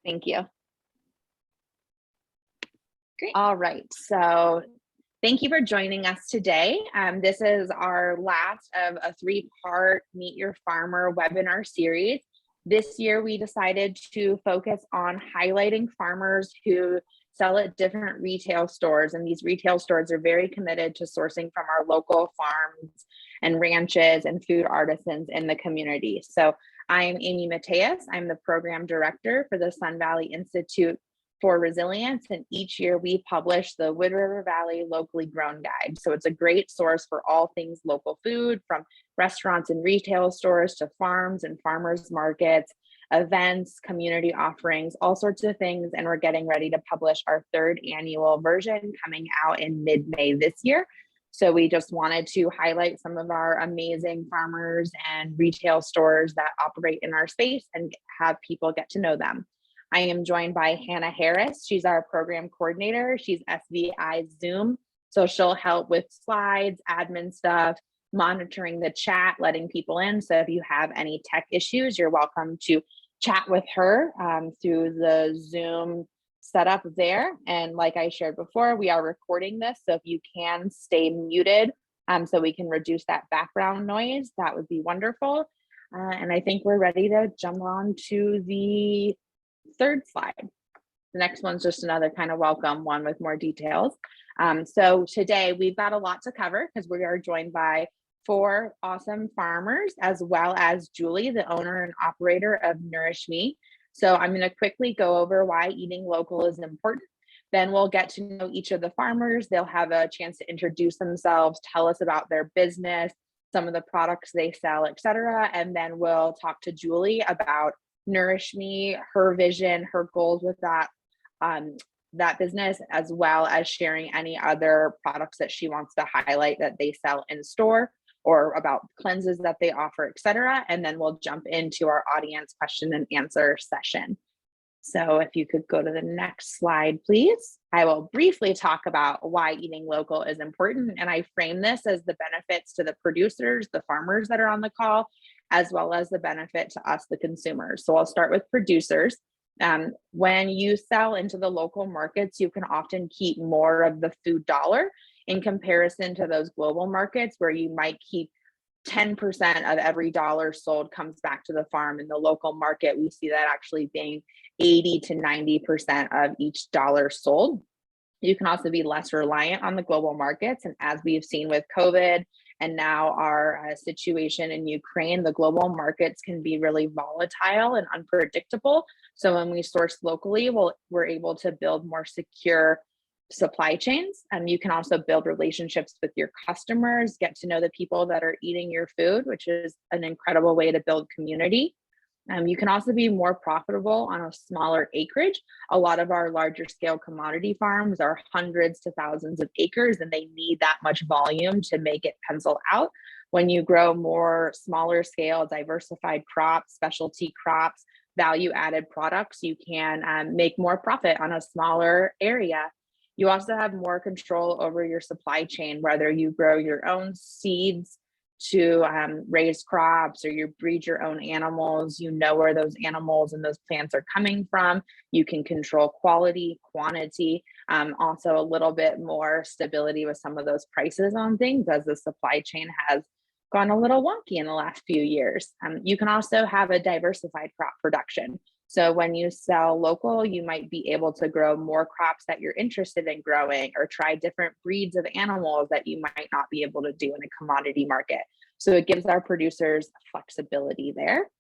Thank you. Great. All right, so thank you for joining us today. This is our last of a three-part Meet Your Farmer webinar series. This year, we decided to focus on highlighting farmers who sell at different retail stores, and these retail stores are very committed to sourcing from our local farms and ranches and food artisans in the community. So I'm Amy Mateus. I'm the program director for the Sun Valley Institute for Resilience, and each year we publish the Wood River Valley Locally Grown Guide. So it's a great source for all things local food, from restaurants and retail stores to farms and farmers markets, events, community offerings, all sorts of things. And we're getting ready to publish our third annual version coming out in mid-May this year. So we just wanted to highlight some of our amazing farmers and retail stores that operate in our space and have people get to know them. I am joined by Hannah Harris. She's our program coordinator. She's SVI Zoom. So she'll help with slides, admin stuff, monitoring the chat, letting people in. So if you have any tech issues, you're welcome to chat with her through the Zoom setup there. And like I shared before, we are recording this. So if you can stay muted so we can reduce that background noise, that would be wonderful. And I think we're ready to jump on to the third slide. The next one's just another kind of welcome one with more details. So today we've got a lot to cover because we are joined by 4 awesome farmers, as well as Julie, the owner and operator of NourishMe. So I'm going to quickly go over why eating local is important. Then we'll get to know each of the farmers. They'll have a chance to introduce themselves, tell us about their business, some of the products they sell, etc. And then we'll talk to Julie about NourishMe, her vision, her goals with that business, as well as sharing any other products that she wants to highlight that they sell in store, or about cleanses that they offer, etc. And then we'll jump into our audience question and answer session. So if you could go to the next slide, please. I will briefly talk about why eating local is important. And I frame this as the benefits to the producers, the farmers that are on the call, as well as the benefit to us, the consumers. So I'll start with producers. When you sell into the local markets, you can often keep more of the food dollar in comparison to those global markets where you might keep 10% of every dollar sold comes back to the farm. In the local market, we see that actually being 80 to 90% of each dollar sold. You can also be less reliant on the global markets. And as we've seen with COVID and now our situation in Ukraine, the global markets can be really volatile and unpredictable. So when we source locally, we're able to build more secure supply chains. You can also build relationships with your customers, get to know the people that are eating your food, which is an incredible way to build community. You can also be more profitable on a smaller acreage. A lot of our larger scale commodity farms are hundreds to thousands of acres, and they need that much volume to make it pencil out. When you grow more smaller scale, diversified crops, specialty crops, value added products, you can make more profit on a smaller area. You also have more control over your supply chain, whether you grow your own seeds to raise crops, or you breed your own animals. You know where those animals and those plants are coming from. You can control quality, quantity, also a little bit more stability with some of those prices on things as the supply chain has gone a little wonky in the last few years. You can also have a diversified crop production. So when you sell local, you might be able to grow more crops that you're interested in growing, or try different breeds of animals that you might not be able to do in a commodity market. So it gives our producers flexibility there.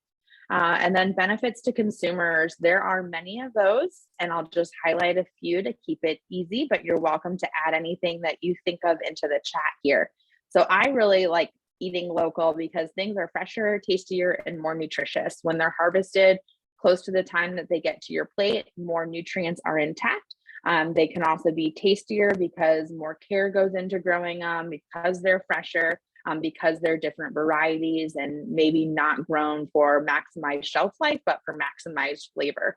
And then benefits to consumers, there are many of those, and I'll just highlight a few to keep it easy, but you're welcome to add anything that you think of into the chat here. So I really like eating local because things are fresher, tastier, and more nutritious. When they're harvested close to the time that they get to your plate, more nutrients are intact. They can also be tastier because more care goes into growing them, because they're fresher, because they're different varieties and maybe not grown for maximized shelf life, but for maximized flavor.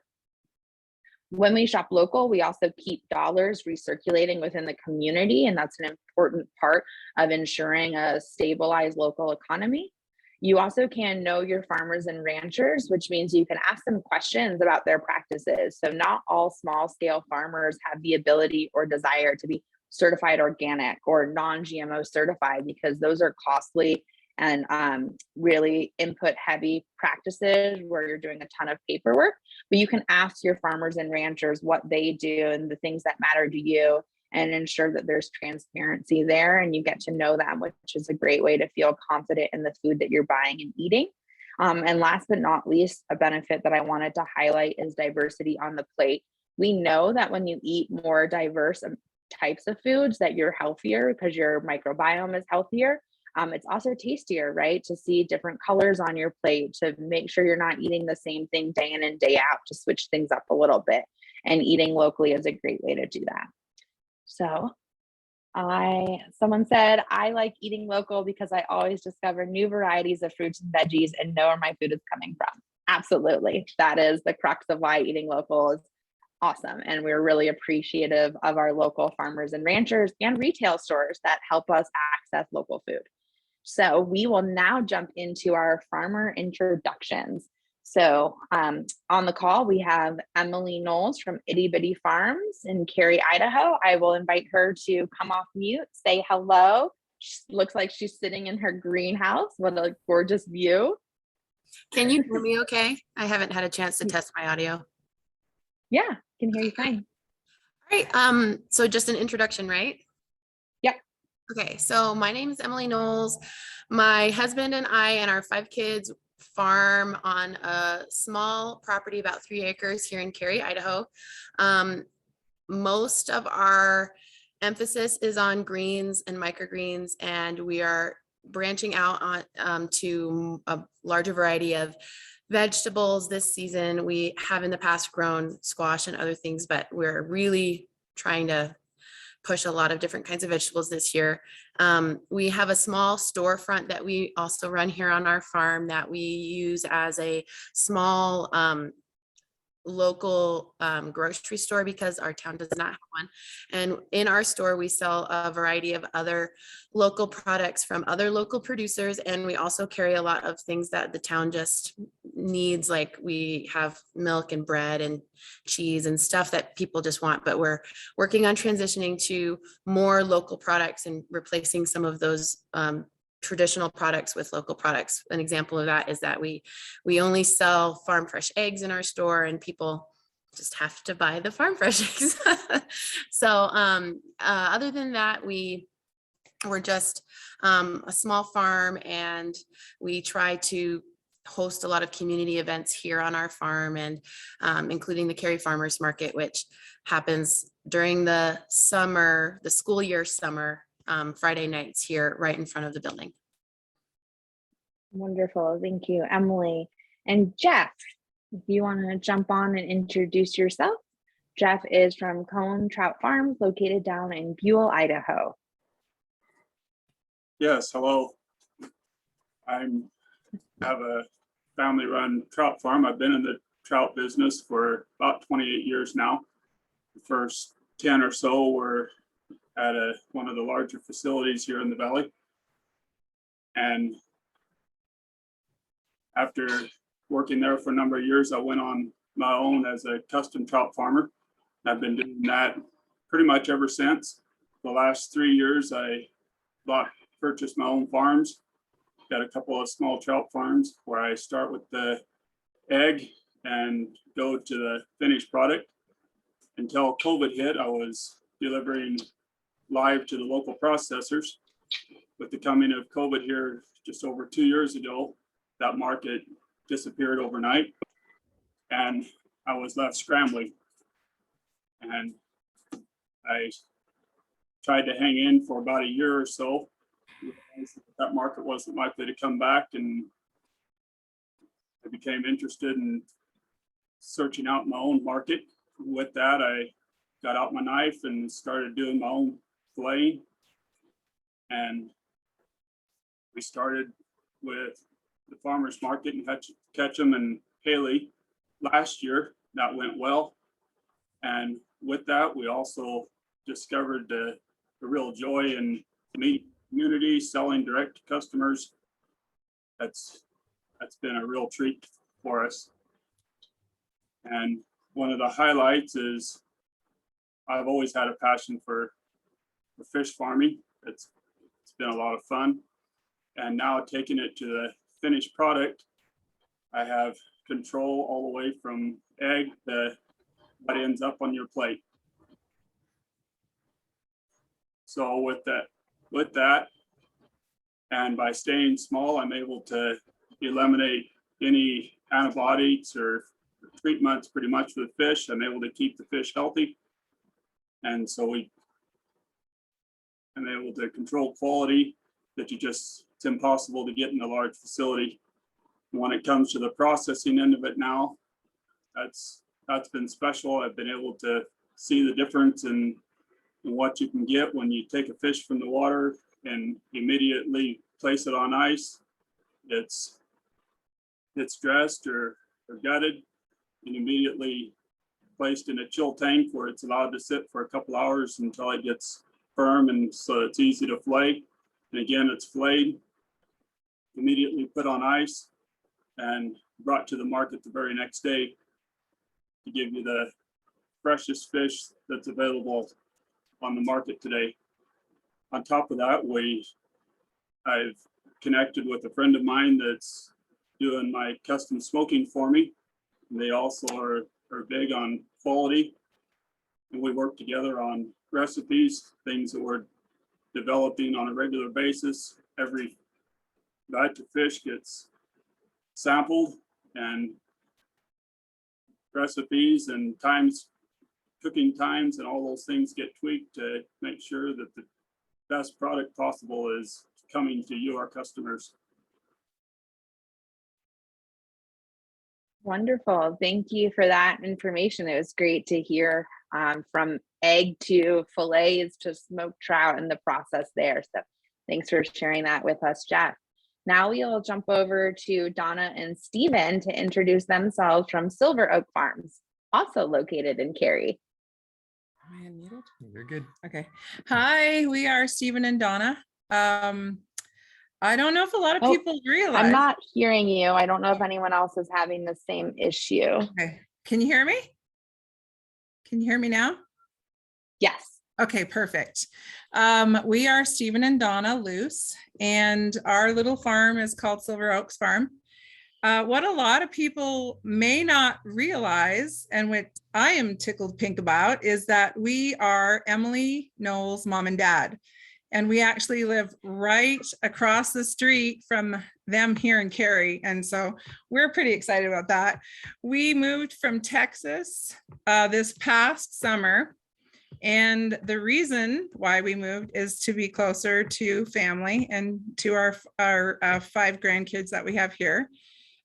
When we shop local, we also keep dollars recirculating within the community, and that's an important part of ensuring a stabilized local economy. You also can know your farmers and ranchers, which means you can ask them questions about their practices. So not all small scale farmers have the ability or desire to be certified organic or non-GMO certified, because those are costly and really input heavy practices where you're doing a ton of paperwork. But you can ask your farmers and ranchers what they do and the things that matter to you, and ensure that there's transparency there and you get to know them, which is a great way to feel confident in the food that you're buying and eating. And last but not least, a benefit that I wanted to highlight is diversity on the plate. We know that when you eat more diverse types of foods, that you're healthier because your microbiome is healthier. It's also tastier, right? To see different colors on your plate, to make sure you're not eating the same thing day in and day out, to switch things up a little bit. And eating locally is a great way to do that. So someone said, I like eating local because I always discover new varieties of fruits and veggies and know where my food is coming from. Absolutely. That is the crux of why eating local is awesome. And we're really appreciative of our local farmers and ranchers and retail stores that help us access local food. So we will now jump into our farmer introductions. So on the call, we have Emily Knowles from Itty Bitty Farms in Cary, Idaho. I will invite her to come off mute, say hello. She looks like she's sitting in her greenhouse. What a gorgeous view. Can you hear me okay? I haven't had a chance to test my audio. Yeah, can hear you fine. All right, so just an introduction, right? Yep. Okay, so my name is Emily Knowles. My husband and I and our 5 kids farm on a small property, about 3 acres here in Cary, Idaho. Most of our emphasis is on greens and microgreens, and we are branching out on to a larger variety of vegetables this season. We have in the past grown squash and other things, but we're really trying to push a lot of different kinds of vegetables this year. We have a small storefront that we also run here on our farm that we use as a small local grocery store because our town does not have one. And in our store, we sell a variety of other local products from other local producers. And we also carry a lot of things that the town just needs. Like we have milk and bread and cheese and stuff that people just want, but we're working on transitioning to more local products and replacing some of those traditional products with local products. An example of that is that we only sell farm fresh eggs in our store, and people just have to buy the farm fresh eggs. So other than that, we're just a small farm, and we try to host a lot of community events here on our farm, and including the Cary Farmers Market, which happens during the summer, the school year summer, Friday nights here right in front of the building. Wonderful. Thank you, Emily. And Jeff, if you want to jump on and introduce yourself. Jeff is from Koehn Trout Farms, located down in Buell, Idaho. Yes, hello. I have a family-run trout farm. I've been in the trout business for about 28 years now. The first 10 or so were at one of the larger facilities here in the valley. And after working there for a number of years, I went on my own as a custom trout farmer. I've been doing that pretty much ever since. The last 3 years, I purchased my own farms. Got a couple of small trout farms where I start with the egg and go to the finished product. Until COVID hit, I was delivering live to the local processors. With the coming of COVID here just over 2 years ago, that market disappeared overnight, and I was left scrambling. And I tried to hang in for about a year or so. That market wasn't likely to come back, and I became interested in searching out my own market. With that, I got out my knife and started doing my own filleting. And we started with the farmers market in Ketchum and Haley last year. That went well. And with that, we also discovered the real joy in meat community, selling direct to customers. that's been a real treat for us. And one of the highlights is I've always had a passion for fish farming. It's been a lot of fun. And now taking it to the finished product, I have control all the way from egg to what ends up on your plate. So with that, and by staying small, I'm able to eliminate any antibiotics or treatments pretty much for the fish. I'm able to keep the fish healthy. And so I'm able to control quality that it's impossible to get in a large facility. When it comes to the processing end of it now, that's been special. I've been able to see the difference in what you can get when you take a fish from the water and immediately place it on ice. It's dressed or gutted and immediately placed in a chill tank where it's allowed to sit for a couple hours until it gets firm, and so it's easy to flay. And again, it's flayed, immediately put on ice, and brought to the market the very next day to give you the freshest fish that's available on the market today. On top of that, I've connected with a friend of mine that's doing my custom smoking for me. And they also are big on quality. And we work together on recipes, things that we're developing on a regular basis. Every batch of fish gets sampled, and recipes and cooking times and all those things get tweaked to make sure that the best product possible is coming to you, our customers. Wonderful. Thank you for that information. It was great to hear from egg to fillets to smoked trout and the process there. So thanks for sharing that with us, Jeff. Now we'll jump over to Donna and Stephen to introduce themselves from Silver Oak Farms, also located in Cary. Am I unmuted? You're good. Okay. Hi, we are Stephen and Donna. I don't know if a lot of people realize. I'm not hearing you. I don't know if anyone else is having the same issue. Okay. Can you hear me? Can you hear me now? Yes. Okay, perfect. We are Stephen and Donna Luce, and our little farm is called Silver Oaks Farm. What a lot of people may not realize, and what I am tickled pink about, is that we are Emily Knowles' mom and dad. And we actually live right across the street from them here in Cary. And so we're pretty excited about that. We moved from Texas this past summer. And the reason why we moved is to be closer to family and to our 5 grandkids that we have here.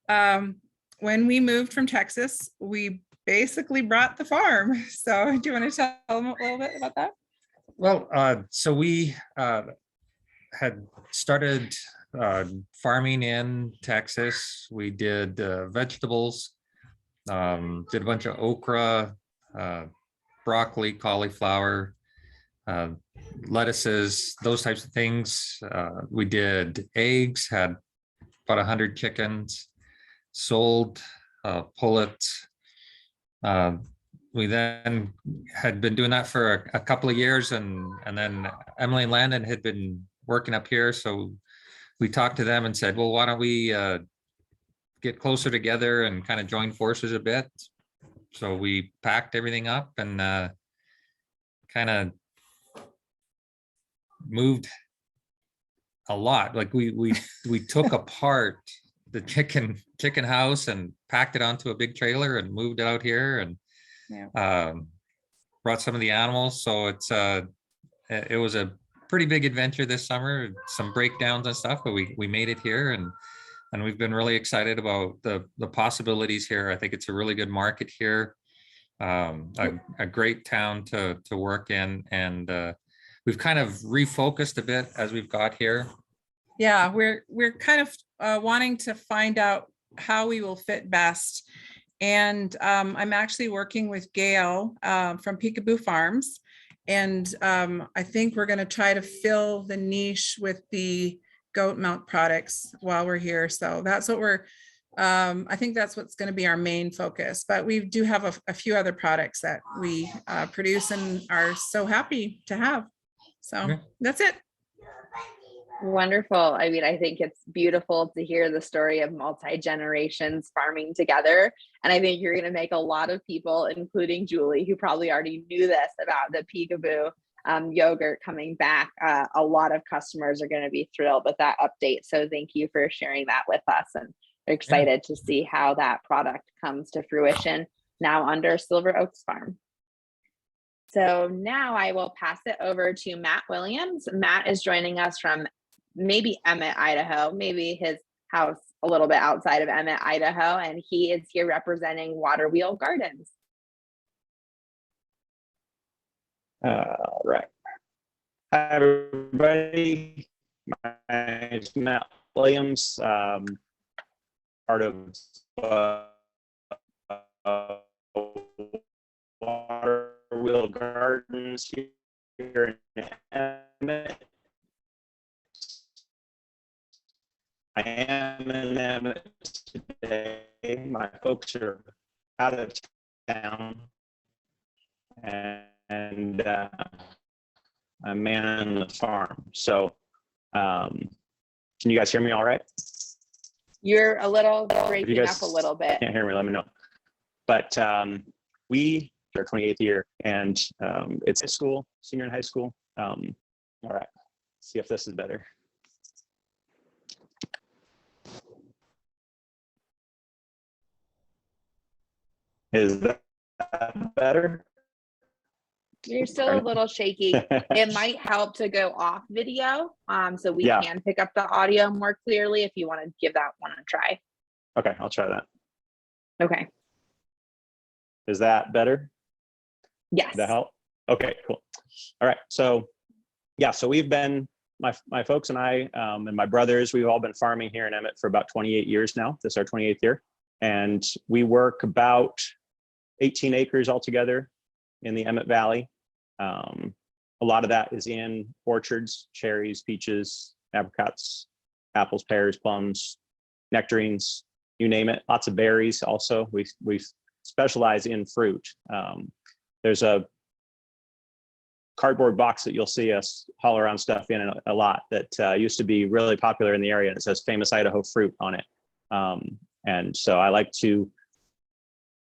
When we moved from Texas, we basically brought the farm. So do you want to tell them a little bit about that? Well, so we had started farming in Texas. We did vegetables, did a bunch of okra, broccoli, cauliflower, lettuces, those types of things. We did eggs, had about 100 chickens, sold pullets. We then had been doing that for a couple of years, and then Emily and Landon had been working up here. So we talked to them and said, well, why don't we get closer together and kind of join forces a bit? So we packed everything up and kind of moved a lot. Like we took apart the chicken house and packed it onto a big trailer and moved it out here, and brought some of the animals. So it was a pretty big adventure this summer, some breakdowns and stuff, but we made it here, and we've been really excited about the possibilities here. I think it's a really good market here, a great town to work in, and we've kind of refocused a bit as we've got here. Yeah, we're kind of wanting to find out how we will fit best. And I'm actually working with Gail from Peekaboo Farms. And I think we're going to try to fill the niche with the goat milk products while we're here. So that's what we're, I think that's what's going to be our main focus, but we do have a few other products that we produce and are so happy to have. So Okay. that's it. Wonderful. I mean, I think it's beautiful to hear the story of multi-generations farming together. And I think you're going to make a lot of people, including Julie, who probably already knew this about the Peekaboo yogurt coming back. A lot of customers are going to be thrilled with that update. So thank you for sharing that with us. And we're excited to see how that product comes to fruition now under Silver Oaks Farm. So now I will pass it over to Matt Williams. Matt is joining us from maybe Emmett, Idaho, maybe his house a little bit outside of Emmett, Idaho, and he is here representing Waterwheel Gardens. All right. Hi, everybody. My name is Matt Williams, part of Waterwheel Gardens here in Emmett. I am in Emmett today. My folks are out of town, and I'm manning the farm. So, can you guys hear me all right? You're a little If you breaking guys up a little bit. can't hear me, let me know. But we are 28th year, and it's high school, senior in high school. All right, see if this is better. Is that better? You're still a little shaky. It might help to go off video, so we can pick up the audio more clearly if you want to give that one a try. Okay, I'll try that. Okay. Is that better? Yes. Did that help? Okay, cool. All right, so yeah, so we've been, my folks and I and my brothers, we've all been farming here in Emmett for about 28 years now. This is our 28th year. And we work about 18 acres altogether in the Emmett Valley. A lot of that is in orchards, cherries, peaches, apricots, apples, pears, plums, nectarines, you name it. Lots of berries also. We specialize in fruit. There's a cardboard box that you'll see us haul around stuff in a lot that used to be really popular in the area, and it says famous Idaho fruit on it. And so I like to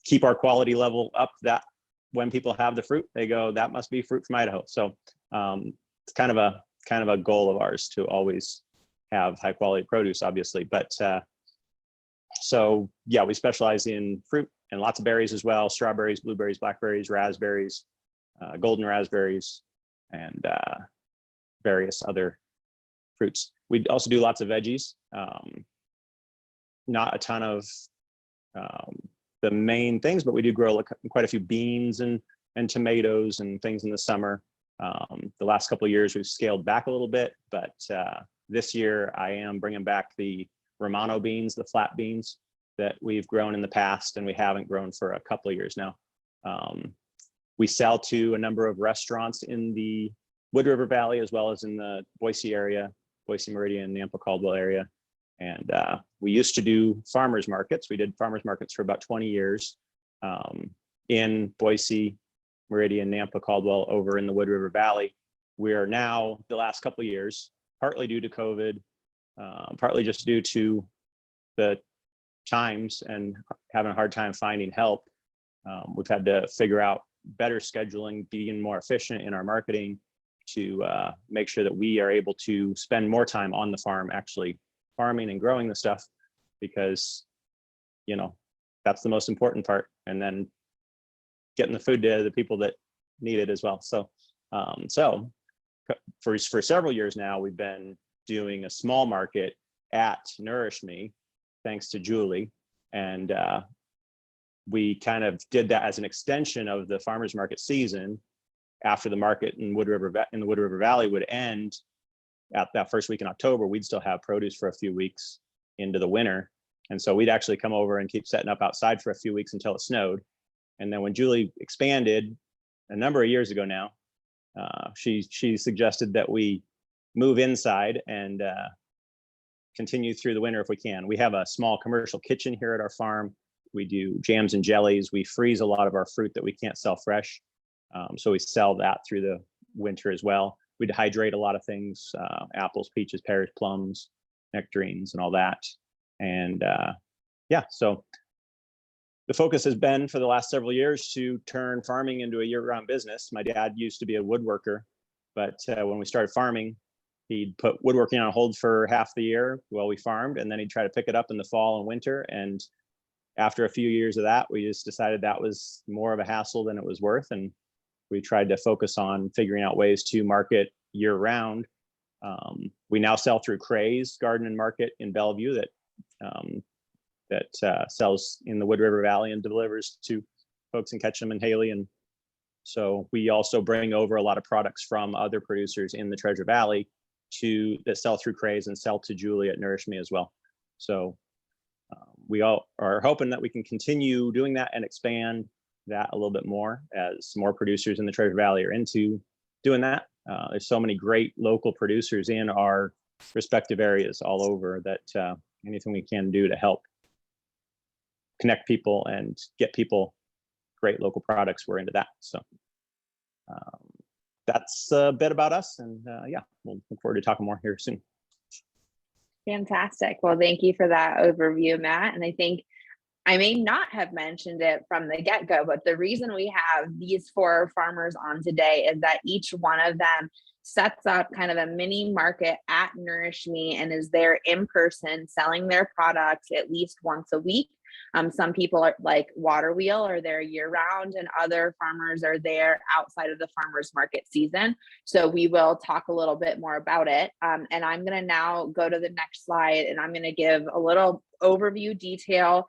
keep our quality level up, that when people have the fruit, they go, that must be fruit from Idaho. So it's kind of a goal of ours to always have high quality produce, obviously. But so yeah, we specialize in fruit and lots of berries as well: strawberries, blueberries, blackberries, raspberries, golden raspberries, and various other fruits. We also do lots of veggies. Not a ton of the main things, but we do grow quite a few beans and tomatoes and things in the summer. The last couple of years we've scaled back a little bit, but this year I am bringing back the Romano beans, the flat beans that we've grown in the past, and we haven't grown for a couple of years now. We sell to a number of restaurants in the Wood River Valley, as well as in the Boise area, Boise, Meridian, Nampa, Caldwell area. And we used to do farmers markets. We did farmers markets for about 20 years in Boise, Meridian, Nampa, Caldwell, over in the Wood River Valley. We are now, the last couple of years, partly due to COVID, partly just due to the times and having a hard time finding help. We've had to figure out better scheduling, being more efficient in our marketing to make sure that we are able to spend more time on the farm, actually farming and growing the stuff, because that's the most important part, and then getting the food to the people that need it as well. So for several years now, we've been doing a small market at NourishMe, thanks to Julie, and we kind of did that as an extension of the farmers market season. After the market in the Wood River Valley would end at that first week in October, we'd still have produce for a few weeks into the winter. And so we'd actually come over and keep setting up outside for a few weeks until it snowed. And then when Julie expanded a number of years ago now, she suggested that we move inside and continue through the winter if we can. We have a small commercial kitchen here at our farm. We do jams and jellies. We freeze a lot of our fruit that we can't sell fresh. So we sell that through the winter as well. We dehydrate a lot of things, apples, peaches, pears, plums, nectarines, and all that. And yeah, so the focus has been for the last several years to turn farming into a year-round business. My dad used to be a woodworker, but when we started farming, he'd put woodworking on hold for half the year while we farmed, and then he'd try to pick it up in the fall and winter. And after a few years of that, we just decided that was more of a hassle than it was worth. And we tried to focus on figuring out ways to market year round. We now sell through Craze Garden and Market in Bellevue that sells in the Wood River Valley and delivers to folks in Ketchum and Haley. And so we also bring over a lot of products from other producers in the Treasure Valley that sell through Craze and sell to Julie at NourishMe as well. So we all are hoping that we can continue doing that and expand that a little bit more as more producers in the Treasure Valley are into doing that. There's so many great local producers in our respective areas all over that anything we can do to help connect people and get people great local products, we're into that. So that's a bit about us, and yeah, we'll look forward to talking more here soon. Fantastic. Well, thank you for that overview, Matt. And I think I may not have mentioned it from the get-go, but the reason we have these 4 farmers on today is that each one of them sets up kind of a mini market at NourishMe and is there in person selling their products at least once a week. Some people are like Waterwheel are there year round, and other farmers are there outside of the farmers market season. So we will talk a little bit more about it. And I'm going to now go to the next slide, and I'm going to give a little overview detail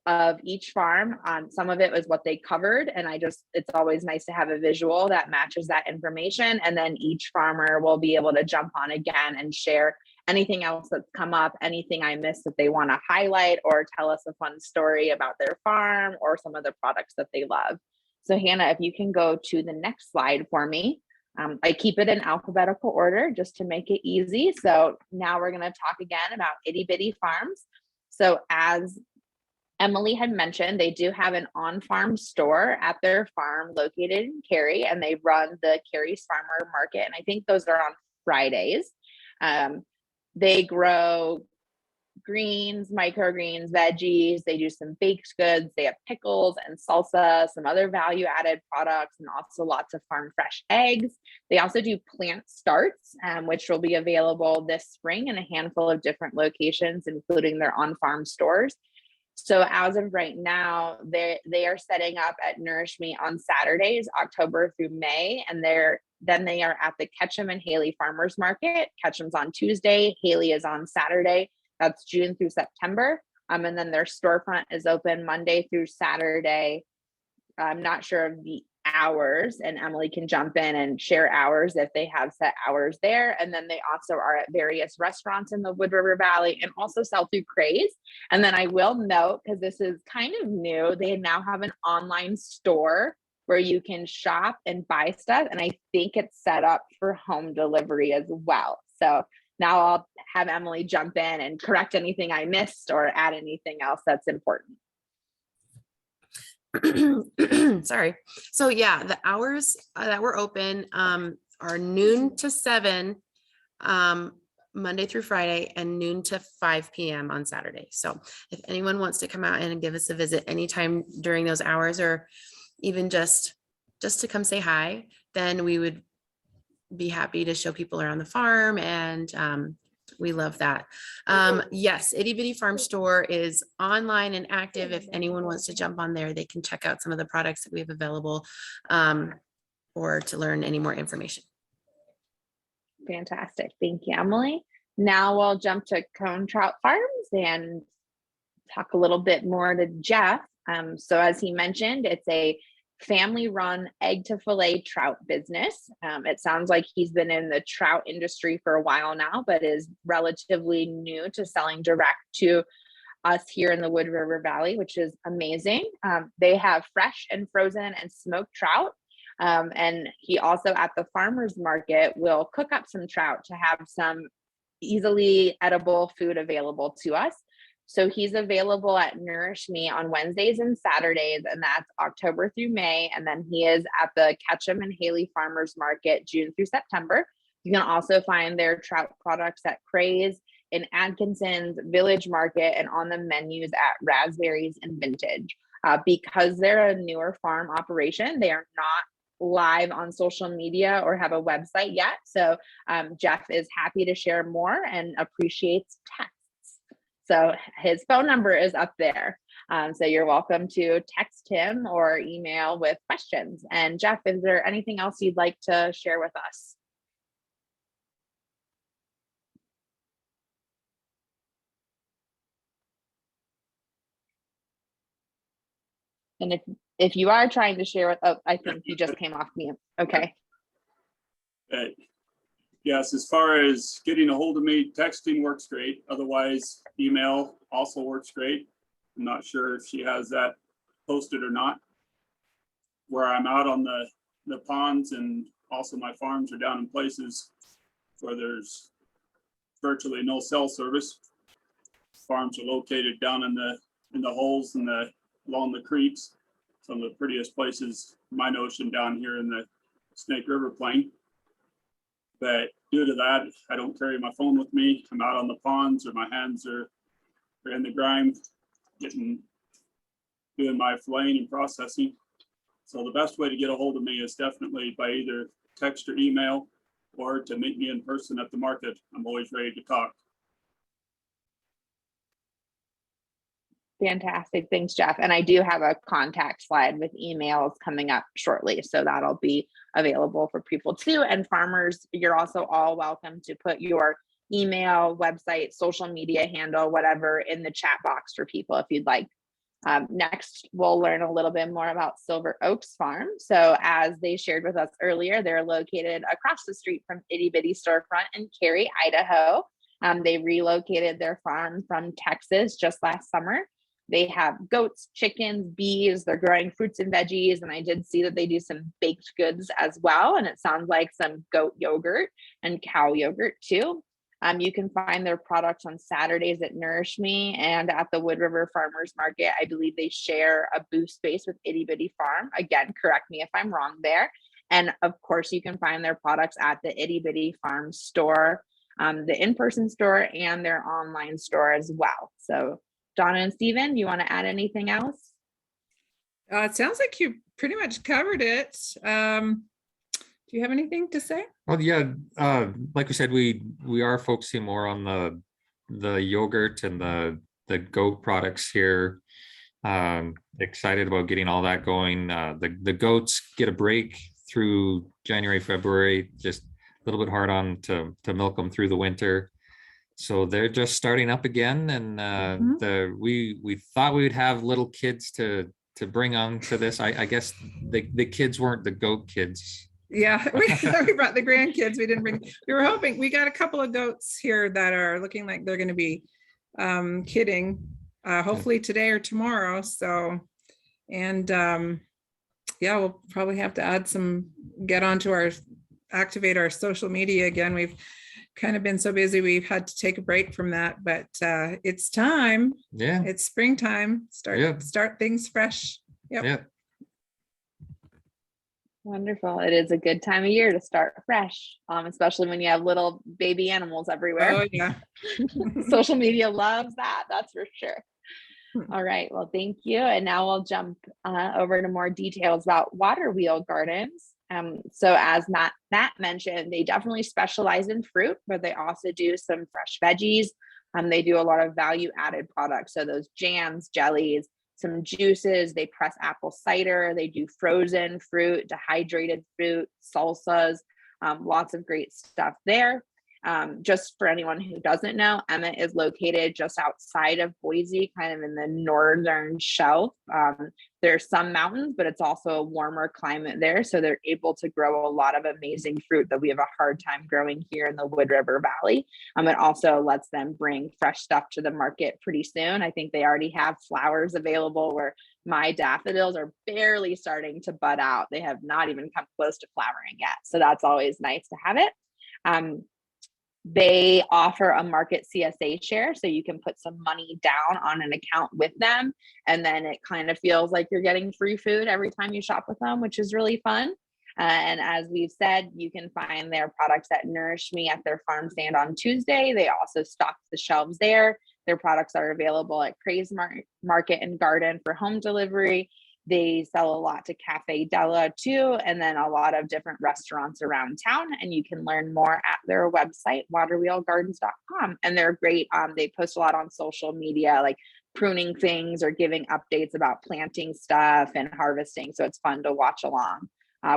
of each farm. Some of it was what they covered, and it's always nice to have a visual that matches that information. And then each farmer will be able to jump on again and share anything else that's come up, anything I missed that they want to highlight, or tell us a fun story about their farm or some of the products that they love. So Hannah, if you can go to the next slide for me. I keep it in alphabetical order just to make it easy. So now we're going to talk again about Itty Bitty Farms. So as Emily had mentioned, they do have an on-farm store at their farm located in Cary, and they run the Cary's Farmer Market. And I think those are on Fridays. They grow greens, microgreens, veggies. They do some baked goods. They have pickles and salsa, some other value-added products, and also lots of farm fresh eggs. They also do plant starts, which will be available this spring in a handful of different locations, including their on-farm stores. So as of right now, they are setting up at NourishMe on Saturdays, October through May, and then they are at the Ketchum and Haley Farmers Market. Ketchum's on Tuesday, Haley is on Saturday. That's June through September. And then their storefront is open Monday through Saturday. I'm not sure of the hours, and Emily can jump in and share hours if they have set hours there. And then they also are at various restaurants in the Wood River Valley and also sell through Craze. And then I will note, because this is kind of new, they now have an online store where you can shop and buy stuff. And I think it's set up for home delivery as well. So now I'll have Emily jump in and correct anything I missed or add anything else that's important. Sorry. So yeah, the hours that we're open are noon to 7 Monday through Friday, and noon to 5 p.m. on Saturday. So if anyone wants to come out and give us a visit anytime during those hours, or even just to come say hi, then we would be happy to show people around the farm, and we love that. Yes, Itty Bitty Farm Store is online and active. If anyone wants to jump on there, they can check out some of the products that we have available, or to learn any more information. Fantastic. Thank you, Emily. Now we'll jump to Koehn Trout Farms and talk a little bit more to Jeff. So as he mentioned, it's a family-run egg to fillet trout business. It sounds like he's been in the trout industry for a while now, but is relatively new to selling direct to us here in the Wood River Valley, which is amazing. They have fresh and frozen and smoked trout. And he also at the farmers market will cook up some trout to have some easily edible food available to us. So he's available at NourishMe on Wednesdays and Saturdays, and that's October through May. And then he is at the Ketchum and Haley Farmers Market June through September. You can also find their trout products at Craze, in Atkinson's, Village Market, and on the menus at Raspberries and Vintage. Because they're a newer farm operation, they are not live on social media or have a website yet. So Jeff is happy to share more and appreciates texts. So his phone number is up there. So you're welcome to text him or email with questions. And Jeff, is there anything else you'd like to share with us? And if you are trying to share with, oh, I think you just came off mute. Okay. Yes, as far as getting a hold of me, texting works great. Otherwise, email also works great. I'm not sure if she has that posted or not. Where I'm out on the ponds, and also my farms are down in places where there's virtually no cell service. Farms are located down in the holes and along the creeks. Some of the prettiest places, my notion, down here in the Snake River Plain. But due to that, I don't carry my phone with me. I'm out on the ponds, or my hands are in the grime, doing my filleting and processing. So the best way to get a hold of me is definitely by either text or email, or to meet me in person at the market. I'm always ready to talk. Fantastic. Thanks, Jeff. And I do have a contact slide with emails coming up shortly. So that'll be available for people too. And farmers, you're also all welcome to put your email, website, social media handle, whatever, in the chat box for people if you'd like. Next, we'll learn a little bit more about Silver Oaks Farm. So as they shared with us earlier, they're located across the street from Itty Bitty Storefront in Cary, Idaho. They relocated their farm from Texas just last summer. They have goats, chickens, bees. They're growing fruits and veggies. And I did see that they do some baked goods as well. And it sounds like some goat yogurt and cow yogurt too. You can find their products on Saturdays at NourishMe and at the Wood River Farmers Market. I believe they share a booth space with Itty Bitty Farm. Again, correct me if I'm wrong there. And of course, you can find their products at the Itty Bitty Farm store, the in-person store, and their online store as well. So Donna and Stephen, you want to add anything else? It sounds like you pretty much covered it. Do you have anything to say? Well, yeah, like we said, we are focusing more on the yogurt and the goat products here. Excited about getting all that going. The goats get a break through January, February, just a little bit hard on to milk them through the winter. So they're just starting up again, and we thought we would have little kids to bring on to this. I guess the kids weren't the goat kids. Yeah, we brought the grandkids. We were hoping. We got a couple of goats here that are looking like they're going to be kidding, hopefully today or tomorrow. So, and yeah, we'll probably have to activate our social media again. We've kind of been so busy, we've had to take a break from that, but it's time. Yeah, it's springtime. Start things fresh. Yep. Yeah. Wonderful. It is a good time of year to start fresh, especially when you have little baby animals everywhere. Oh yeah. Social media loves that, that's for sure. All right, well, thank you. And now we'll jump over to more details about Waterwheel Gardens. So as Matt mentioned, they definitely specialize in fruit, but they also do some fresh veggies. They do a lot of value added products. So those jams, jellies, some juices, they press apple cider, they do frozen fruit, dehydrated fruit, salsas, lots of great stuff there. Just for anyone who doesn't know, Emmett is located just outside of Boise, kind of in the northern shelf. There's some mountains, but it's also a warmer climate there. So they're able to grow a lot of amazing fruit that we have a hard time growing here in the Wood River Valley. It also lets them bring fresh stuff to the market pretty soon. I think they already have flowers available where my daffodils are barely starting to bud out. They have not even come close to flowering yet. So that's always nice to have it. They offer a market CSA share, so you can put some money down on an account with them, and then it kind of feels like you're getting free food every time you shop with them, which is really fun. And as we've said, you can find their products at NourishMe at their farm stand on Tuesday. They also stock the shelves there. Their products are available at Craze Market and Garden for home delivery. They sell a lot to Cafe Della too, and then a lot of different restaurants around town. And you can learn more at their website, waterwheelgardens.com. And they're great. They post a lot on social media, like pruning things or giving updates about planting stuff and harvesting. So it's fun to watch along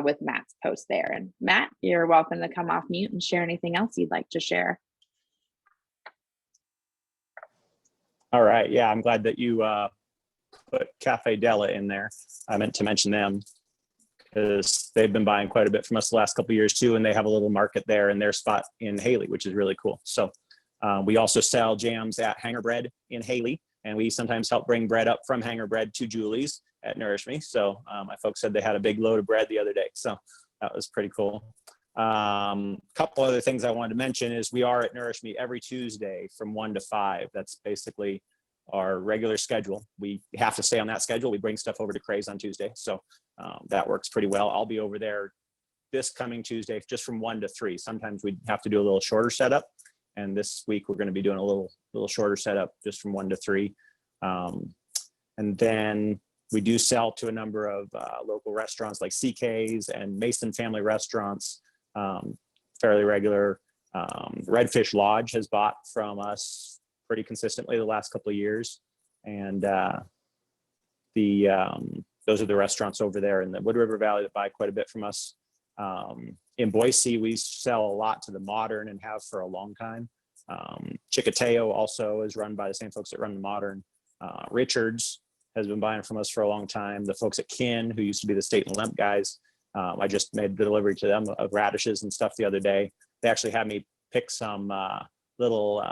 with Matt's post there. And Matt, you're welcome to come off mute and share anything else you'd like to share. All right. Yeah, I'm glad that you put Cafe Della in there. I meant to mention them because they've been buying quite a bit from us the last couple of years too, and they have a little market there in their spot in Haley, which is really cool. So we also sell jams at Hanger Bread in Haley, and we sometimes help bring bread up from Hanger Bread to Julie's at NourishMe. So my folks said they had a big load of bread the other day, so that was pretty cool. Couple other things I wanted to mention is we are at NourishMe every Tuesday from 1 to 5. That's basically our regular schedule. We have to stay on that schedule. We bring stuff over to Craze on Tuesday, so that works pretty well. I'll be over there this coming Tuesday just from 1 to 3. Sometimes we have to do a little shorter setup, and this week we're going to be doing a little shorter setup just from 1 to 3. And then we do sell to a number of local restaurants like CK's and Mason Family Restaurants, fairly regular. Redfish Lodge has bought from us pretty consistently the last couple of years. And those are the restaurants over there in the Wood River Valley that buy quite a bit from us. In Boise, we sell a lot to the Modern and have for a long time. Chikateo also is run by the same folks that run the Modern. Richards has been buying from us for a long time. The folks at Koehn, who used to be the State and Lemp guys, I just made the delivery to them of radishes and stuff the other day. They actually had me pick some little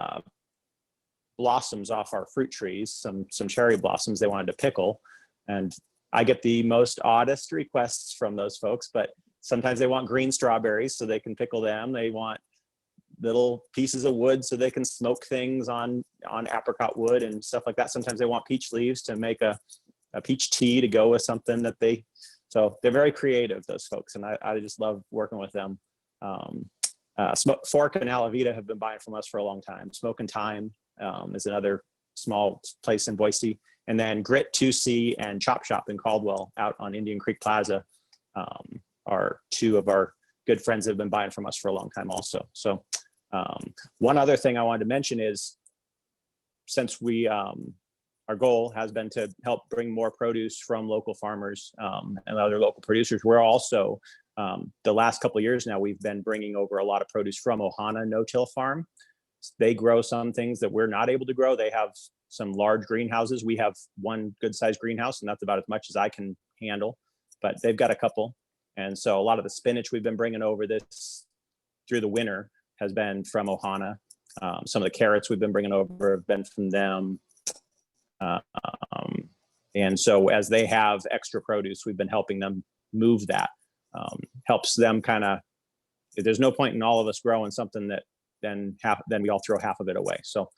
blossoms off our fruit trees, some cherry blossoms they wanted to pickle. And I get the most oddest requests from those folks, but sometimes they want green strawberries so they can pickle them. They want little pieces of wood so they can smoke things on apricot wood and stuff like that. Sometimes they want peach leaves to make a peach tea to go with something that so they're very creative, those folks. And I just love working with them. Fork and Alavita have been buying from us for a long time. Smoke and Time is another small place in Boise. And then Grit 2C and Chop Shop in Caldwell out on Indian Creek Plaza are two of our good friends that have been buying from us for a long time also. So one other thing I wanted to mention is, since we our goal has been to help bring more produce from local farmers and other local producers, we're also the last couple of years now, we've been bringing over a lot of produce from Ohana No-Till Farm. They grow some things that we're not able to grow. They have some large greenhouses. We have one good sized greenhouse, and that's about as much as I can handle, but they've got a couple. And so a lot of the spinach we've been bringing over this through the winter has been from Ohana. Some of the carrots we've been bringing over have been from them. And so as they have extra produce, we've been helping them move that. Helps them kind of, there's no point in all of us growing something that then we all throw half of it away. So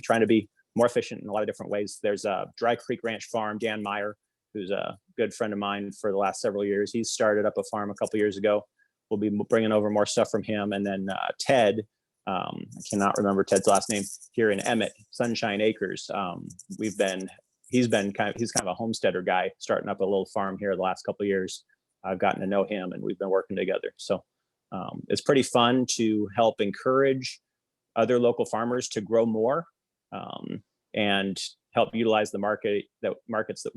trying to be more efficient in a lot of different ways. There's a Dry Creek Ranch Farm, Dan Meyer, who's a good friend of mine for the last several years. He started up a farm a couple years ago. We'll be bringing over more stuff from him. And then Ted, I cannot remember Ted's last name, here in Emmett, Sunshine Acres. He's kind of a homesteader guy, starting up a little farm here the last couple of years. I've gotten to know him, and we've been working together. So it's pretty fun to help encourage other local farmers to grow more and help utilize the markets that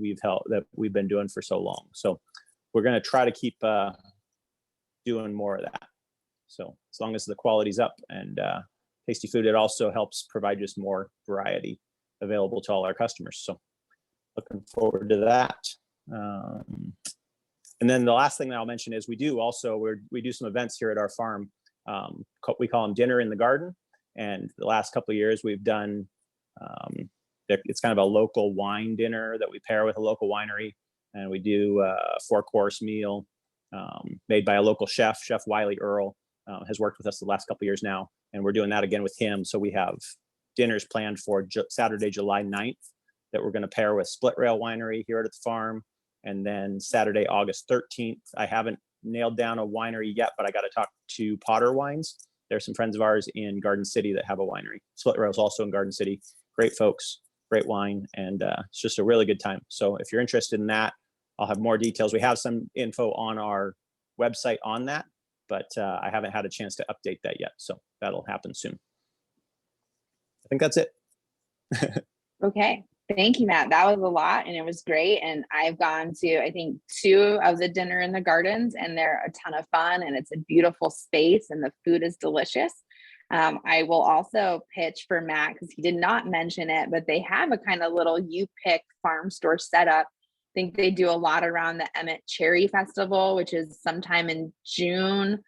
we've been doing for so long. So we're going to try to keep doing more of that. So as long as the quality's up and tasty food, it also helps provide just more variety available to all our customers. So looking forward to that. And then the last thing that I'll mention is we do some events here at our farm. We call them Dinner in the Garden. And the last couple of years we've done, it's kind of a local wine dinner that we pair with a local winery. And we do a 4-course meal made by a local chef, Chef Wiley Earl, has worked with us the last couple of years now. And we're doing that again with him. So we have dinners planned for Saturday, July 9th that we're going to pair with Split Rail Winery here at the farm. And then Saturday, August 13th, I haven't nailed down a winery yet, but I got to talk to Potter Wines. There's some friends of ours in Garden City that have a winery. Split Rail is also in Garden City. Great folks, great wine, and it's just a really good time. So if you're interested in that, I'll have more details. We have some info on our website on that, but I haven't had a chance to update that yet. So that'll happen soon. I think that's it. Okay. Thank you, Matt. That was a lot and it was great. And I've gone to, I think, 2 of the dinner in the gardens, and they're a ton of fun, and it's a beautiful space and the food is delicious. I will also pitch for Matt because he did not mention it, but they have a kind of little you pick farm store setup. I think they do a lot around the Emmett Cherry Festival, which is sometime in June.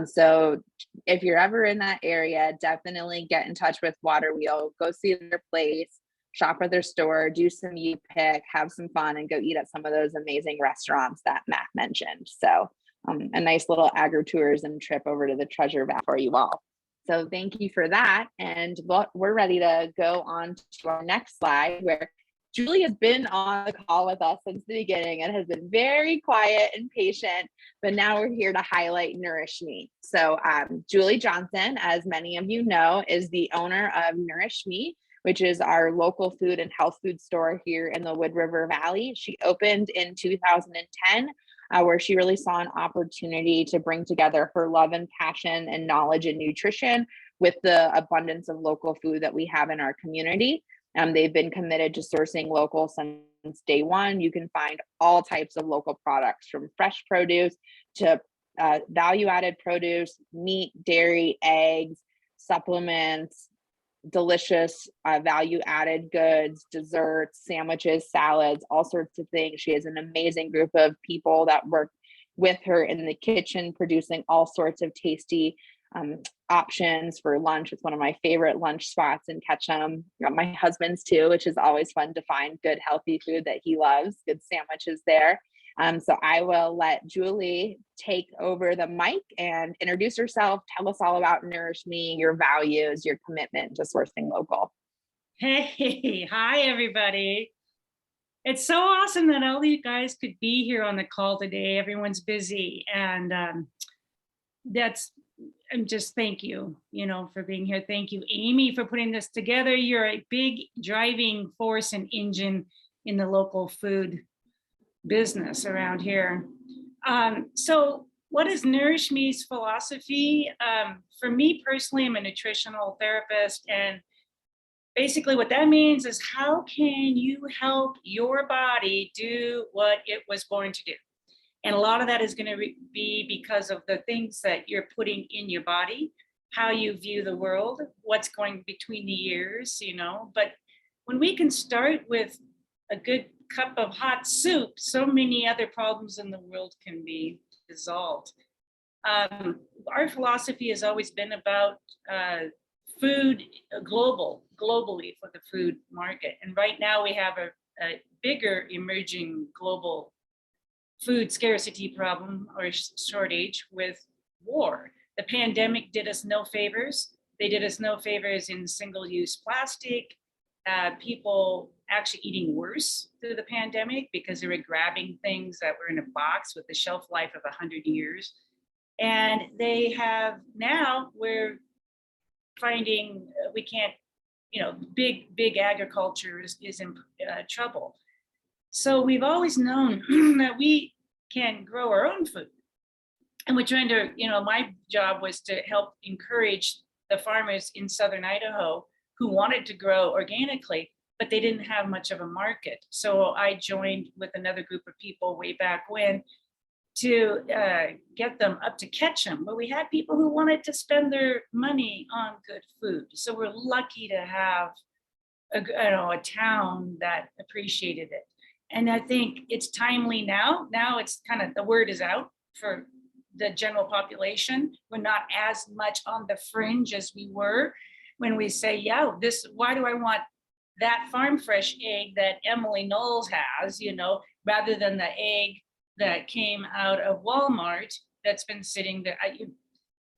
So if you're ever in that area, definitely get in touch with Waterwheel, go see their place, shop at their store, do some you pick, have some fun, and go eat at some of those amazing restaurants that Matt mentioned. So a nice little agritourism trip over to the Treasure Valley for you all. So thank you for that. And we're ready to go on to our next slide, where Julie has been on the call with us since the beginning and has been very quiet and patient, but now we're here to highlight NourishMe. So Julie Johnson, as many of you know, is the owner of NourishMe, which is our local food and health food store here in the Wood River Valley. She opened in 2010, where she really saw an opportunity to bring together her love and passion and knowledge in nutrition with the abundance of local food that we have in our community. They've been committed to sourcing local since day one. You can find all types of local products, from fresh produce to value-added produce, meat, dairy, eggs, supplements, delicious value-added goods, desserts, sandwiches, salads, all sorts of things. She has an amazing group of people that work with her in the kitchen, producing all sorts of tasty options for lunch. It's one of my favorite lunch spots in Ketchum. Got my husband's too, which is always fun to find good, healthy food that he loves, good sandwiches there. So I will let Julie take over the mic and introduce herself. Tell us all about NourishMe, your values, your commitment to sourcing local. Hey, hi, everybody. It's so awesome that all of you guys could be here on the call today. Everyone's busy, and I'm just thank you, for being here. Thank you, Amy, for putting this together. You're a big driving force and engine in the local food business around here. So what is NourishMe's philosophy? For me personally, I'm a nutritional therapist, and basically what that means is, how can you help your body do what it was born to do? And a lot of that is going to be because of the things that you're putting in your body, how you view the world, what's going between the ears, But when we can start with a good cup of hot soup, so many other problems in the world can be dissolved. Our philosophy has always been about food globally for the food market. And right now we have a bigger emerging global food scarcity problem or shortage with war. The pandemic did us no favors. They did us no favors in single-use plastic. People actually eating worse through the pandemic because they were grabbing things that were in a box with a shelf life of 100 years. And they have now, we're finding we can't, big agriculture is in trouble. So we've always known that we can grow our own food. And we're trying to, my job was to help encourage the farmers in Southern Idaho who wanted to grow organically, but they didn't have much of a market. So I joined with another group of people way back when to get them up to Ketchum, where we had people who wanted to spend their money on good food. So we're lucky to have a town that appreciated it. And I think it's timely now. Now it's kind of, the word is out for the general population. We're not as much on the fringe as we were when we say, why do I want that farm fresh egg that Emily Knowles has, rather than the egg that came out of Walmart that's been sitting there.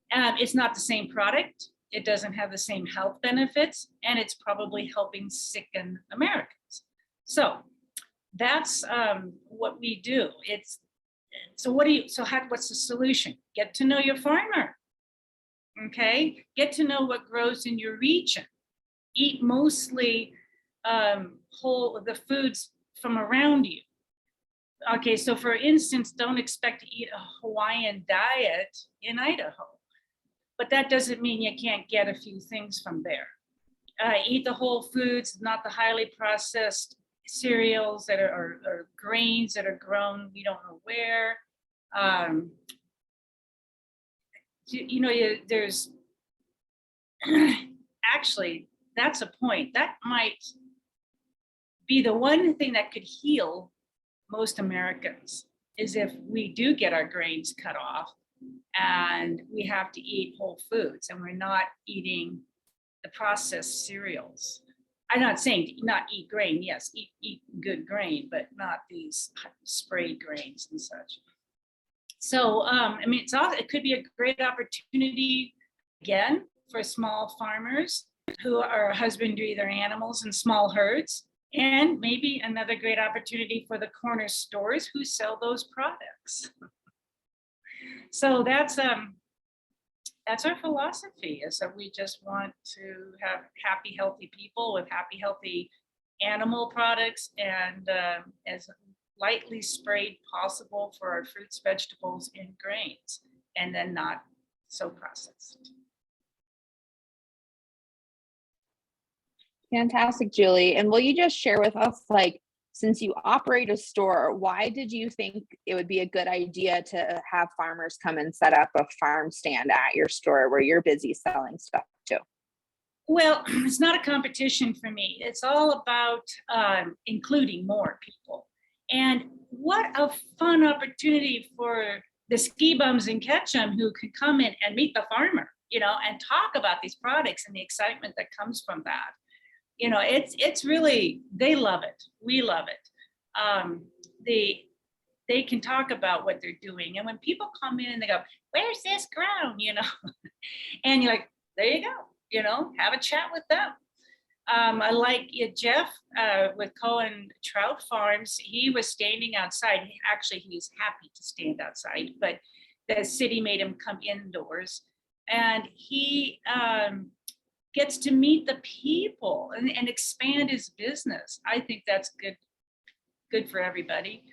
It's not the same product. It doesn't have the same health benefits, and it's probably helping sicken Americans. So that's what we do. What's the solution? Get to know your farmer. Okay, get to know what grows in your region. Eat mostly the foods from around you. Okay, so for instance, don't expect to eat a Hawaiian diet in Idaho, but that doesn't mean you can't get a few things from there. Eat the whole foods, not the highly processed cereals that are or grains that are grown we don't know where. There's actually, that's a point that might be the one thing that could heal most Americans, is if we do get our grains cut off and we have to eat whole foods and we're not eating the processed cereals. I'm not saying not eat grain. Yes, eat good grain, but not these sprayed grains and such. So, it could be a great opportunity, again, for small farmers who are husbandry their animals in small herds, and maybe another great opportunity for the corner stores who sell those products. So that's our philosophy, is that we just want to have happy, healthy people with happy, healthy animal products, and as lightly sprayed possible for our fruits, vegetables, and grains, and then not so processed. Fantastic, Julie. And will you just share with us, like, since you operate a store, why did you think it would be a good idea to have farmers come and set up a farm stand at your store where you're busy selling stuff too? Well, it's not a competition for me. It's all about including more people. And what a fun opportunity for the ski bums in Ketchum who could come in and meet the farmer, and talk about these products and the excitement that comes from that. It's really, they love it. We love it. They can talk about what they're doing. And when people come in and they go, where's this ground, and you're like, there you go, have a chat with them. I like Jeff with Koehn Trout Farms. He was standing outside. Actually, he was happy to stand outside, but the city made him come indoors. And he gets to meet the people and expand his business. I think that's good for everybody.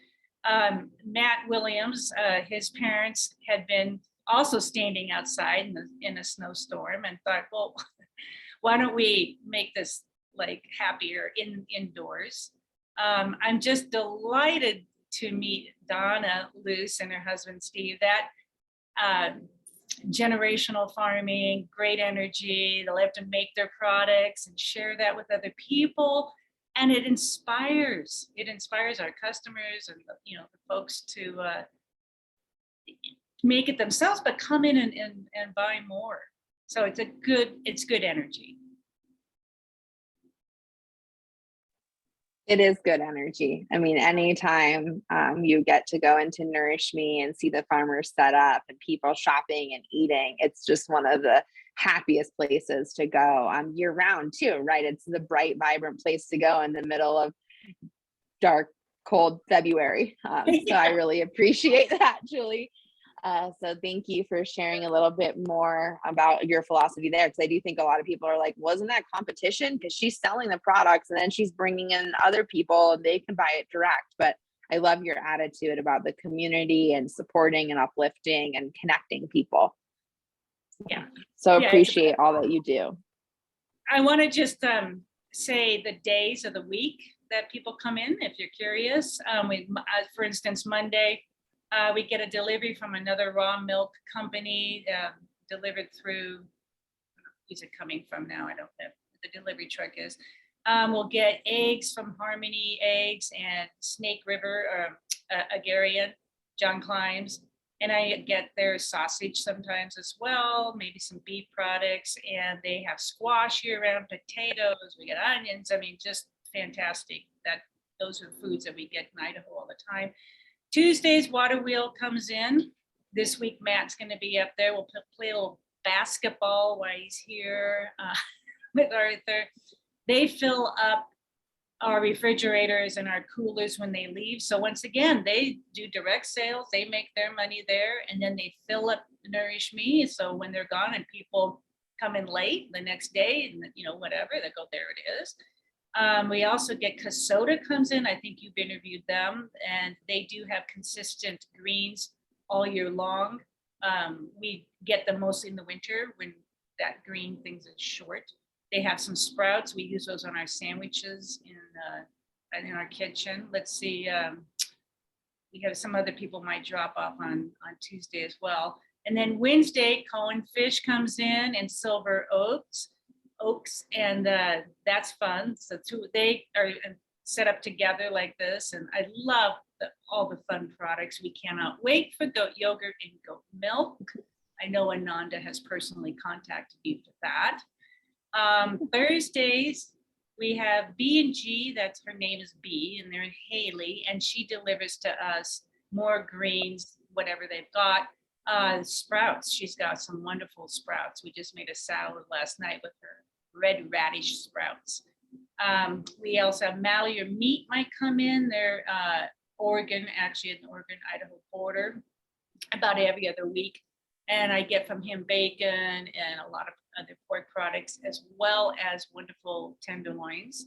Matt Williams, his parents had been also standing outside in a snowstorm, and thought, well, why don't we make this like happier indoors? I'm just delighted to meet Donna Luce and her husband Steve. That generational farming, great energy. They'll have to make their products and share that with other people, and it inspires our customers and the folks to make it themselves, but come in and buy more. So it's good energy. It is good energy. I mean, anytime you get to go into NourishMe and see the farmers set up and people shopping and eating, it's just one of the happiest places to go year round too, right? It's the bright, vibrant place to go in the middle of dark, cold February. So I really appreciate that, Julie. So thank you for sharing a little bit more about your philosophy there, because I do think a lot of people are like, wasn't that competition? Because she's selling the products and then she's bringing in other people and they can buy it direct. But I love your attitude about the community and supporting and uplifting and connecting people. Yeah. So appreciate all that you do. I want to just say the days of the week that people come in, if you're curious. For instance, Monday, we get a delivery from another raw milk company delivered through, who's it coming from now? I don't know what the delivery truck is. We'll get eggs from Harmony Eggs and Snake River, Agarian, John Klein's. And I get their sausage sometimes as well, maybe some beef products. And they have squash year-round, potatoes, we get onions. I mean, just fantastic. Those are foods that we get in Idaho all the time. Tuesdays, Waterwheel comes in. This week, Matt's going to be up there. We'll play a little basketball while he's here with Arthur. They fill up our refrigerators and our coolers when they leave. So once again, they do direct sales, they make their money there, and then they fill up NourishMe. So when they're gone and people come in late the next day, and whatever, they go, there it is. We also get Kasota comes in. I think you've interviewed them, and they do have consistent greens all year long. We get them mostly in the winter when that green things is short. They have some sprouts. We use those on our sandwiches in our kitchen. Let's see. We have some other people might drop off on Tuesday as well. And then Wednesday, Koehn Fish comes in and Silver Oaks, and that's fun. So they are set up together like this, and I love all the fun products. We cannot wait for goat yogurt and goat milk. I know Ananda has personally contacted you for that. Thursdays, we have B&G, that's her name is B, and they're in Haley, and she delivers to us more greens, whatever they've got. Sprouts, she's got some wonderful sprouts. We just made a salad last night with her red radish sprouts. We also have Mallier Meat might come in. They're Oregon, actually in the Oregon-Idaho border, about every other week. And I get from him bacon and a lot of other pork products, as well as wonderful tenderloins.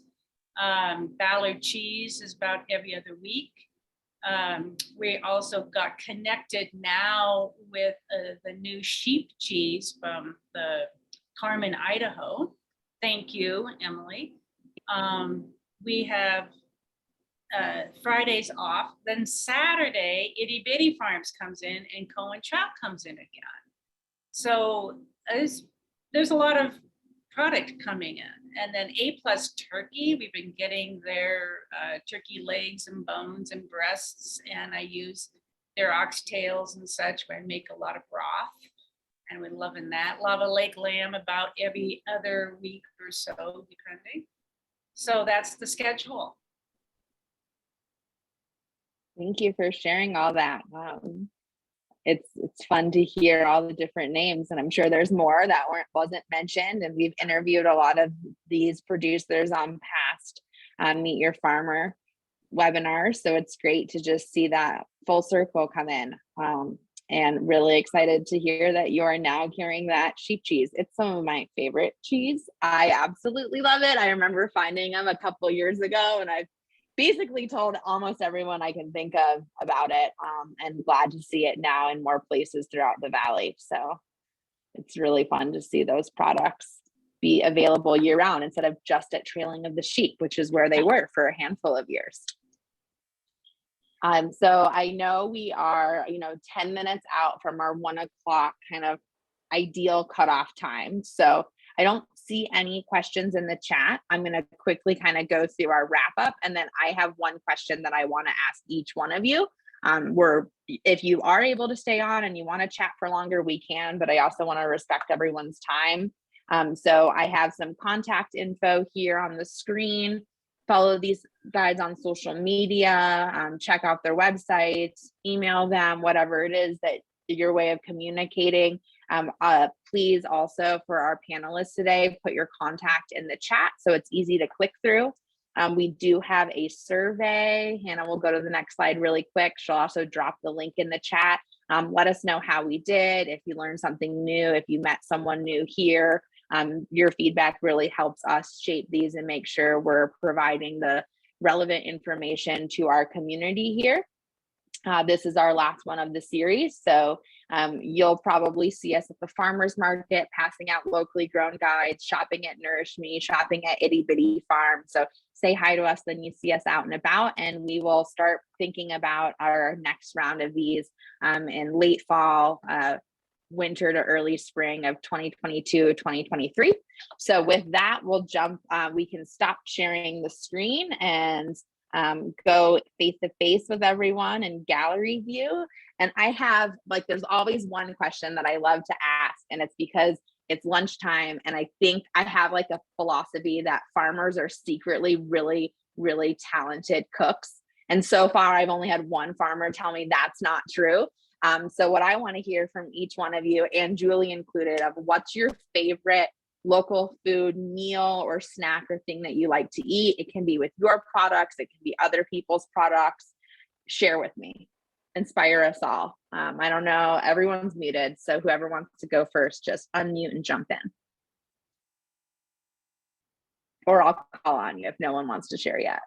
Ballard cheese is about every other week. We also got connected now with the new sheep cheese from the Carmen, Idaho. Thank you, Emily. We have Fridays off. Then Saturday, Itty Bitty Farms comes in and Koehn Trout comes in again. So there's a lot of product coming in. And then A+ Turkey, we've been getting their turkey legs and bones and breasts, and I use their oxtails and such, where I make a lot of broth, and we're loving that. Lava Lake lamb about every other week or so, depending. So that's the schedule. Thank you for sharing all that. It's fun to hear all the different names, and I'm sure there's more that wasn't mentioned. And we've interviewed a lot of these producers on past Meet Your Farmer webinars, so it's great to just see that full circle come in. And really excited to hear that you are now carrying that sheep cheese. It's some of my favorite cheese. I absolutely love it. I remember finding them a couple years ago, and I've basically told almost everyone I can think of about it, and glad to see it now in more places throughout the valley. So it's really fun to see those products be available year round instead of just at trailing of the sheep, which is where they were for a handful of years. So I know we are, 10 minutes out from our 1 o'clock kind of ideal cutoff time. So I don't see any questions in the chat. I'm going to quickly kind of go through our wrap up, and then I have one question that I want to ask each one of you. If you are able to stay on and you want to chat for longer, we can, but I also want to respect everyone's time. So I have some contact info here on the screen. Follow these guys on social media, check out their websites, email them, whatever it is that your way of communicating. Please also, for our panelists today, put your contact in the chat so it's easy to click through. We do have a survey. Hannah will go to the next slide really quick. She'll also drop the link in the chat. Let us know how we did, if you learned something new, if you met someone new here. Your feedback really helps us shape these and make sure we're providing the relevant information to our community here. This is our last one of the series, so you'll probably see us at the farmers market, passing out locally grown guides, shopping at NourishMe, shopping at Itty Bitty Farm. So say hi to us when you see us out and about, and we will start thinking about our next round of these in late fall, winter to early spring of 2022, 2023. So with that, we'll jump, we can stop sharing the screen and go face to face with everyone in gallery view. And I have, there's always one question that I love to ask, and it's because it's lunchtime, and I think I have a philosophy that farmers are secretly really, really talented cooks. And so far, I've only had one farmer tell me that's not true. So what I want to hear from each one of you, and Julie included, of what's your favorite local food meal or snack or thing that you like to eat. It can be with your products, it can be other people's products. Share with me. Inspire us all. I don't know, everyone's muted, so whoever wants to go first, just unmute and jump in. Or I'll call on you if no one wants to share yet.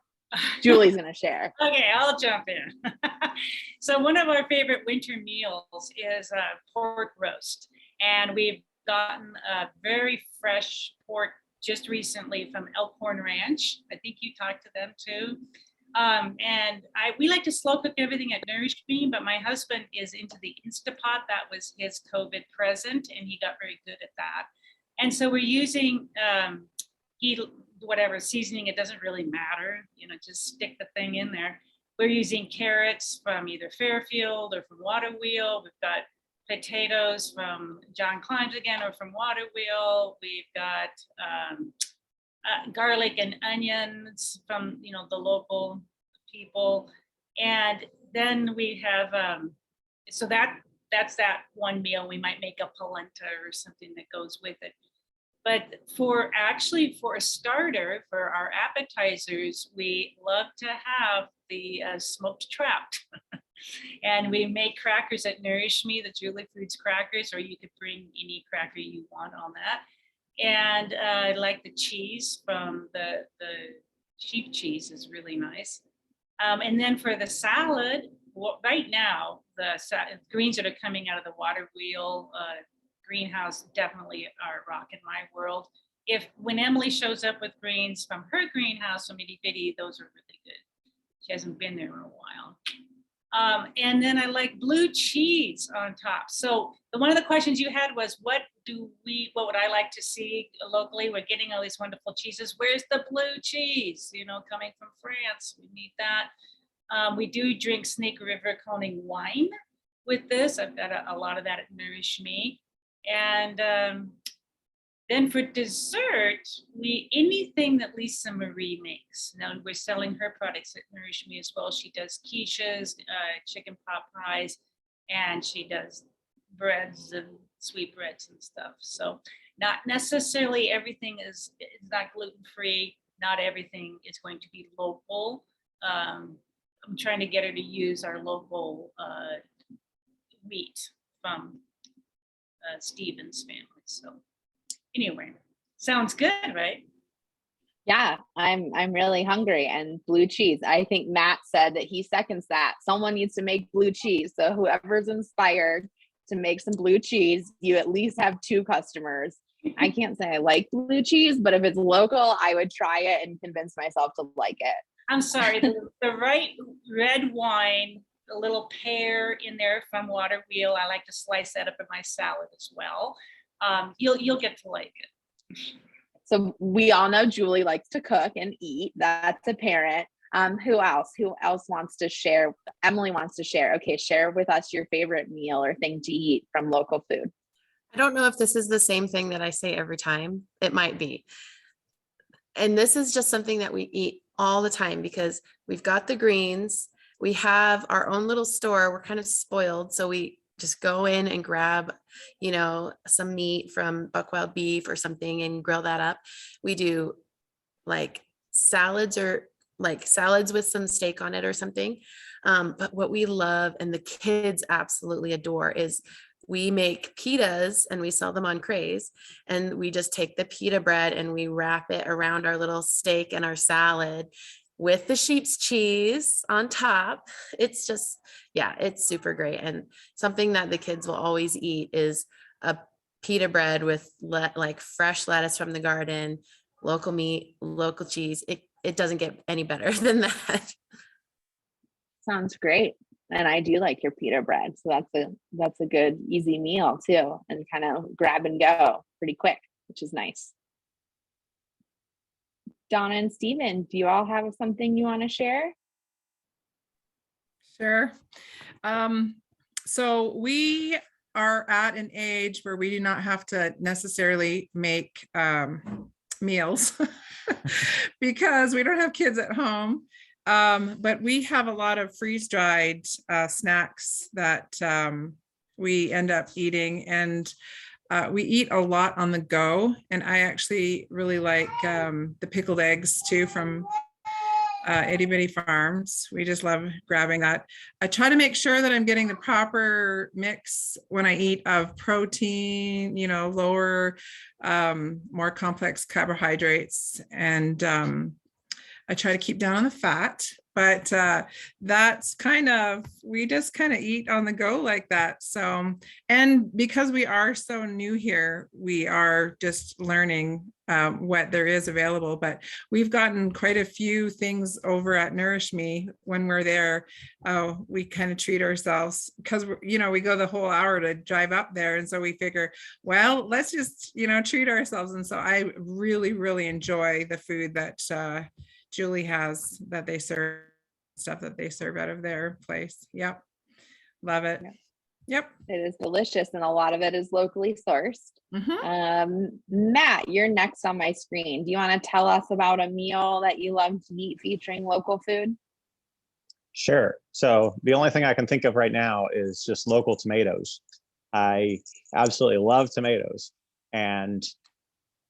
Julie's gonna share. Okay, I'll jump in. So one of our favorite winter meals is pork roast. And we've gotten a very fresh pork just recently from Elkhorn Ranch. I think you talked to them too. And we like to slow cook everything at NourishMe, but my husband is into the Instapot. That was his COVID present, and he got very good at that. And so we're using whatever seasoning, it doesn't really matter, just stick the thing in there. We're using carrots from either Fairfield or from Waterwheel. We've got potatoes from John Klein's again, or from Waterwheel. We've got garlic and onions from the local people. And then we have so that's that one meal. We might make a polenta or something that goes with it. But for a starter, for our appetizers, we love to have the smoked trout. And we make crackers at NourishMe, the Julie Foods crackers, or you could bring any cracker you want on that. And I like the cheese from the sheep cheese is really nice. And then for the salad, right now, the greens that are coming out of the Waterwheel greenhouse definitely are rocking my world. When Emily shows up with greens from her greenhouse from Itty Bitty, those are really good. She hasn't been there in a while. And then I like blue cheese on top. So one of the questions you had was, what would I like to see locally? We're getting all these wonderful cheeses. Where's the blue cheese? Coming from France, we need that. We do drink Snake River Koehn wine with this. I've got a lot of that at NourishMe. And then for dessert, anything that Lisa Marie makes. Now we're selling her products at NourishMe as well. She does quiches, chicken pot pies, and she does breads and sweet breads and stuff. So not necessarily everything is not gluten-free. Not everything is going to be local. I'm trying to get her to use our local wheat from Stephen's family. So anyway, sounds good, right? Yeah, I'm really hungry. And blue cheese, I think Matt said that he seconds that. Someone needs to make blue cheese. So whoever's inspired to make some blue cheese, you at least have 2 customers. I can't say I like blue cheese, but if it's local, I would try it and convince myself to like it. I'm sorry, the right red wine, a little pear in there from Waterwheel. I like to slice that up in my salad as well. You'll get to like it. So we all know Julie likes to cook and eat. That's apparent. Who else? Who else wants to share? Emily wants to share. Okay, share with us your favorite meal or thing to eat from local food. I don't know if this is the same thing that I say every time. It might be. And this is just something that we eat all the time because we've got the greens. We have our own little store. We're kind of spoiled. So we just go in and grab, some meat from buck wild beef or something and grill that up. We do like salads with some steak on it or something. But what we love and the kids absolutely adore is we make pitas and we sell them on Craze, and we just take the pita bread and we wrap it around our little steak and our salad with the sheep's cheese on top. It's just, it's super great. And something that the kids will always eat is a pita bread with like fresh lettuce from the garden, local meat, local cheese. It doesn't get any better than that. Sounds great. And I do like your pita bread. So that's a good, easy meal too. And kind of grab and go pretty quick, which is nice. Donna and Stephen, do you all have something you want to share? Sure. So we are at an age where we do not have to necessarily make meals because we don't have kids at home. But we have a lot of freeze-dried snacks that we end up eating, and we eat a lot on the go. And I actually really like the pickled eggs too from Itty Bitty Farms. We just love grabbing that. I try to make sure that I'm getting the proper mix when I eat of protein, you know, lower, more complex carbohydrates, and I try to keep down on the fat, but that's we just kind of eat on the go like that. So, and because we are so new here, we are just learning what there is available, but we've gotten quite a few things over at NourishMe when we're there. We kind of treat ourselves because, you know, we go the whole hour to drive up there. And so we figure, well, let's just, you know, treat ourselves. And so I really, really enjoy the food that Julie has, that they serve, stuff that they serve out of their place. Yep. Love it. Yep. It is delicious, and a lot of it is locally sourced. Mhm. Matt, you're next on my screen. Do you want to tell us about a meal that you love to eat featuring local food? Sure. So the only thing I can think of right now is just local tomatoes. I absolutely love tomatoes, and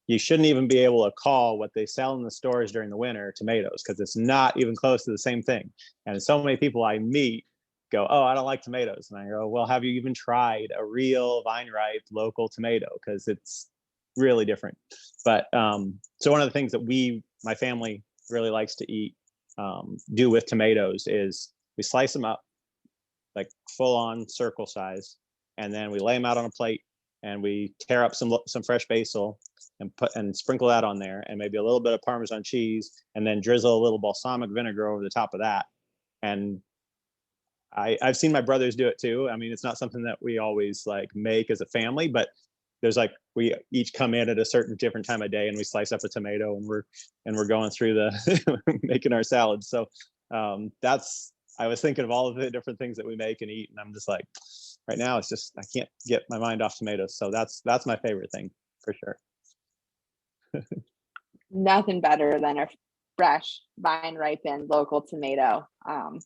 you shouldn't even be able to call what they sell in the stores during the winter tomatoes, because it's not even close to the same thing. And so many people I meet go, "Oh, I don't like tomatoes." And I go, "Well, have you even tried a real vine ripe local tomato? Because it's really different." But so one of the things that my family really likes to eat, do with tomatoes, is we slice them up like full on circle size, and then we lay them out on a plate, and we tear up some fresh basil and sprinkle that on there, and maybe a little bit of Parmesan cheese, and then drizzle a little balsamic vinegar over the top of that. And I've seen my brothers do it too. I mean, it's not something that we always like make as a family, but there's like, we each come in at a certain different time of day, and we slice up a tomato, and we're going through the making our salads. So I was thinking of all of the different things that we make and eat, and I'm just like, right now it's just, I can't get my mind off tomatoes. So that's my favorite thing for sure. Nothing better than a fresh vine ripened local tomato.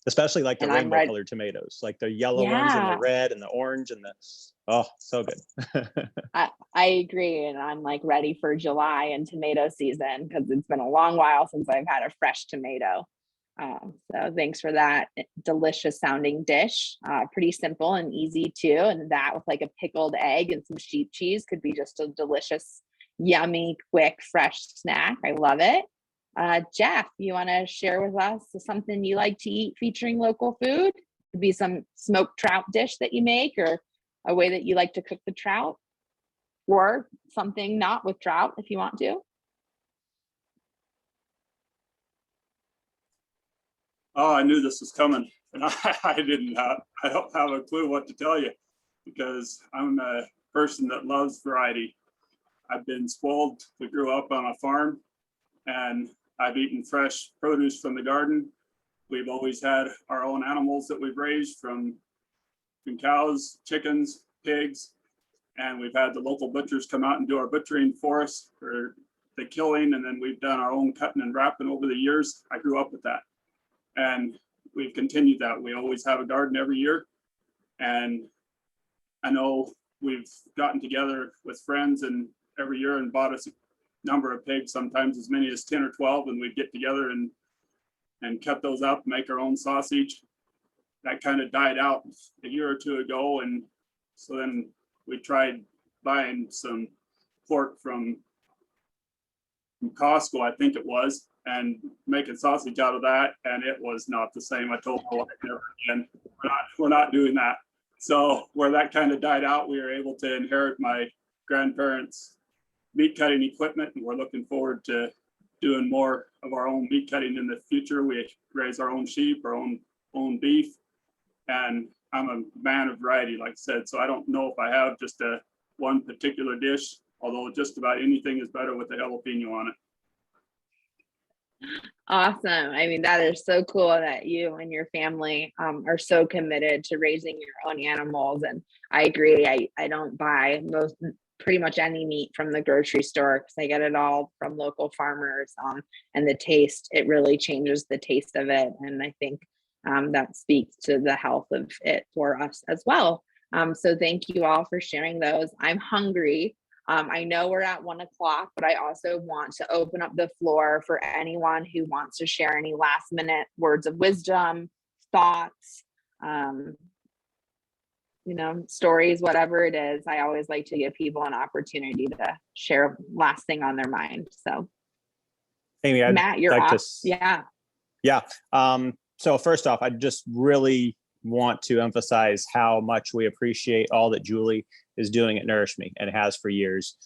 Especially like the And I'm rainbow colored tomatoes, like the yellow ones and the red and the orange and oh, so good. I agree. And I'm like ready for July and tomato season, because it's been a long while since I've had a fresh tomato. So thanks for that delicious sounding dish. Pretty simple and easy too. And that with like a pickled egg and some sheep cheese could be just a delicious, yummy, quick, fresh snack. I love it. Jeff, you want to share with us something you like to eat featuring local food? Could be some smoked trout dish that you make, or a way that you like to cook the trout, or something not with trout if you want to. Oh, I knew this was coming, and I don't have a clue what to tell you, because I'm a person that loves variety. I've been spoiled. We grew up on a farm, and I've eaten fresh produce from the garden. We've always had our own animals that we've raised, from cows, chickens, pigs, and we've had the local butchers come out and do our butchering for us for the killing, and then we've done our own cutting and wrapping over the years. I grew up with that, and we've continued that. We always have a garden every year, and I know we've gotten together with friends and every year and bought us a number of pigs, sometimes as many as 10 or 12, and we'd get together and cut those up, make our own sausage. That kind of died out a year or two ago, and so then we tried buying some pork from Costco, I think it was, and making sausage out of that, and it was not the same. I told my wife, never again. We're not doing that. So where that kind of died out, we were able to inherit my grandparents' meat cutting equipment, and we're looking forward to doing more of our own meat cutting in the future. We raise our own sheep, our own beef, and I'm a man of variety, like I said. So I don't know if I have just one particular dish, although just about anything is better with a jalapeno on it. Awesome. I mean, that is so cool that you and your family are so committed to raising your own animals. And I agree. I don't buy pretty much any meat from the grocery store because I get it all from local farmers. And the taste, it really changes the taste of it. And I think that speaks to the health of it for us as well. So thank you all for sharing those. I'm hungry. I know we're at 1 o'clock, but I also want to open up the floor for anyone who wants to share any last minute words of wisdom, thoughts, stories, whatever it is. I always like to give people an opportunity to share last thing on their mind. So Amy, Matt, you're like off. Yeah. Yeah. So first off, I just really want to emphasize how much we appreciate all that Julie is doing at NourishMe and has for years.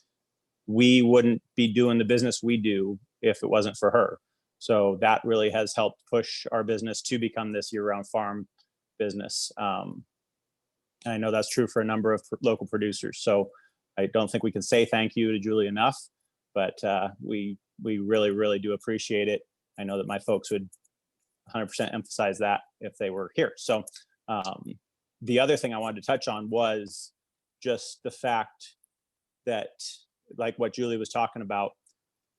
We wouldn't be doing the business we do if it wasn't for her. So that really has helped push our business to become this year-round farm business. And I know that's true for a number of local producers. So I don't think we can say thank you to Julie enough, but we really, really do appreciate it. I know that my folks would 100% emphasize that if they were here. So the other thing I wanted to touch on was just the fact that, like what Julie was talking about,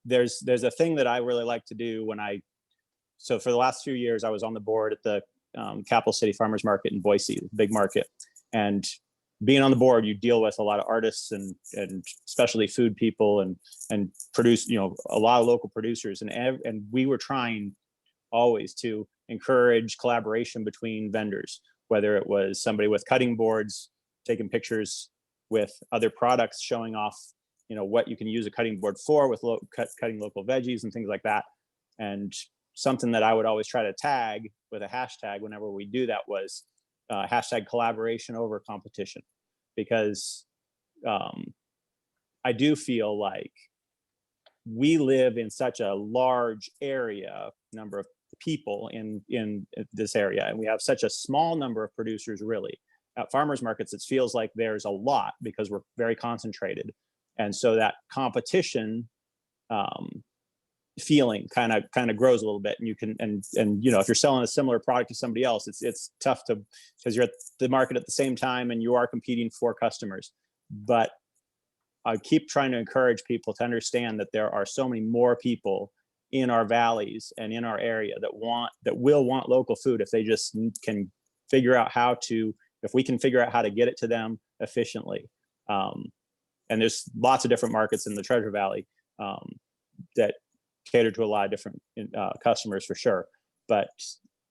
there's a thing that I really like to do so for the last few years, I was on the board at the Capital City Farmers Market in Boise, big market. And being on the board, you deal with a lot of artists and specialty food people and produce, a lot of local producers. And we were trying always to encourage collaboration between vendors, whether it was somebody with cutting boards, taking pictures with other products, showing off, what you can use a cutting board for with cutting local veggies and things like that. And something that I would always try to tag with a hashtag whenever we do that was hashtag collaboration over competition, because I do feel like we live in such a large area, number of people in this area, and we have such a small number of producers. Really, at farmers markets, it feels like there's a lot because we're very concentrated, and so that competition feeling kind of grows a little bit. And you can and if you're selling a similar product to somebody else, it's tough to, because you're at the market at the same time and you are competing for customers. But I keep trying to encourage people to understand that there are so many more people in our valleys and in our area that will want local food if they just can figure out if we can figure out how to get it to them efficiently. And there's lots of different markets in the Treasure Valley that cater to a lot of different customers for sure. But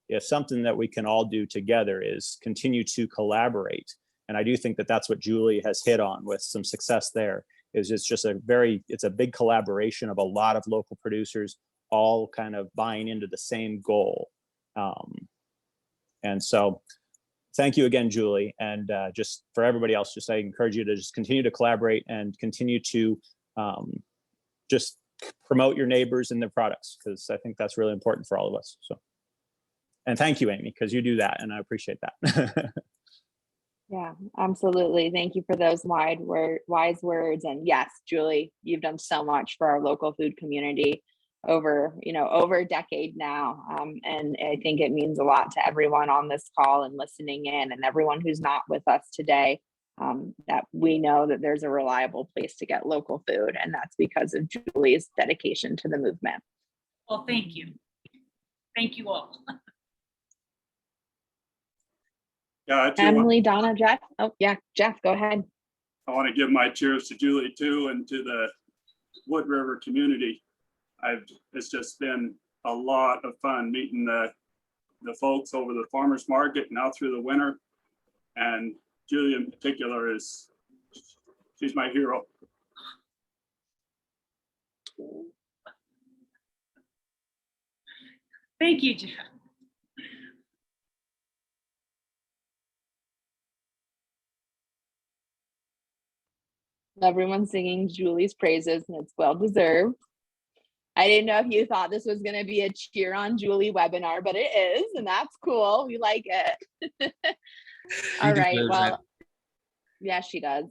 if something that we can all do together is continue to collaborate, and I do think that that's what Julie has hit on with some success there, is it's a big collaboration of a lot of local producers all kind of buying into the same goal. And so thank you again, Julie. And just for everybody else, I encourage you to just continue to collaborate and continue to just promote your neighbors and their products, because I think that's really important for all of us. So, and thank you, Amy, because you do that, and I appreciate that. Yeah, absolutely. Thank you for those wise words. And yes, Julie, you've done so much for our local food community over a decade now. And I think it means a lot to everyone on this call and listening in, and everyone who's not with us today, that we know that there's a reliable place to get local food. And that's because of Julie's dedication to the movement. Well, thank you. Thank you all. Yeah, Emily, Donna, Jeff. Oh yeah, Jeff, go ahead. I want to give my cheers to Julie too, and to the Wood River community. It's just been a lot of fun meeting the folks over the farmers market now through the winter. And Julie in particular she's my hero. Thank you, Jeff. Everyone's singing Julie's praises, and it's well deserved. I didn't know if you thought this was going to be a cheer on Julie webinar, but it is, and that's cool. We like it. All right. Well, yeah, she does.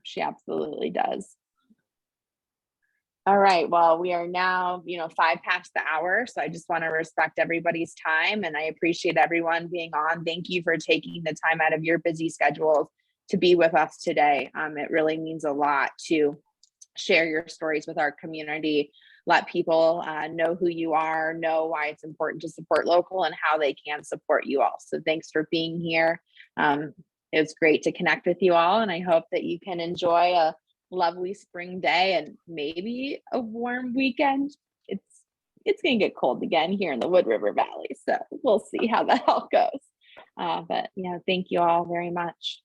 She absolutely does. All right. Well, we are now, 5 past the hour. So I just want to respect everybody's time, and I appreciate everyone being on. Thank you for taking the time out of your busy schedules to be with us today. It really means a lot to share your stories with our community, let people know who you are, know why it's important to support local and how they can support you all. So thanks for being here. It was great to connect with you all, and I hope that you can enjoy a lovely spring day and maybe a warm weekend. It's gonna get cold again here in the Wood River Valley, so we'll see how that all goes. But yeah, thank you all very much.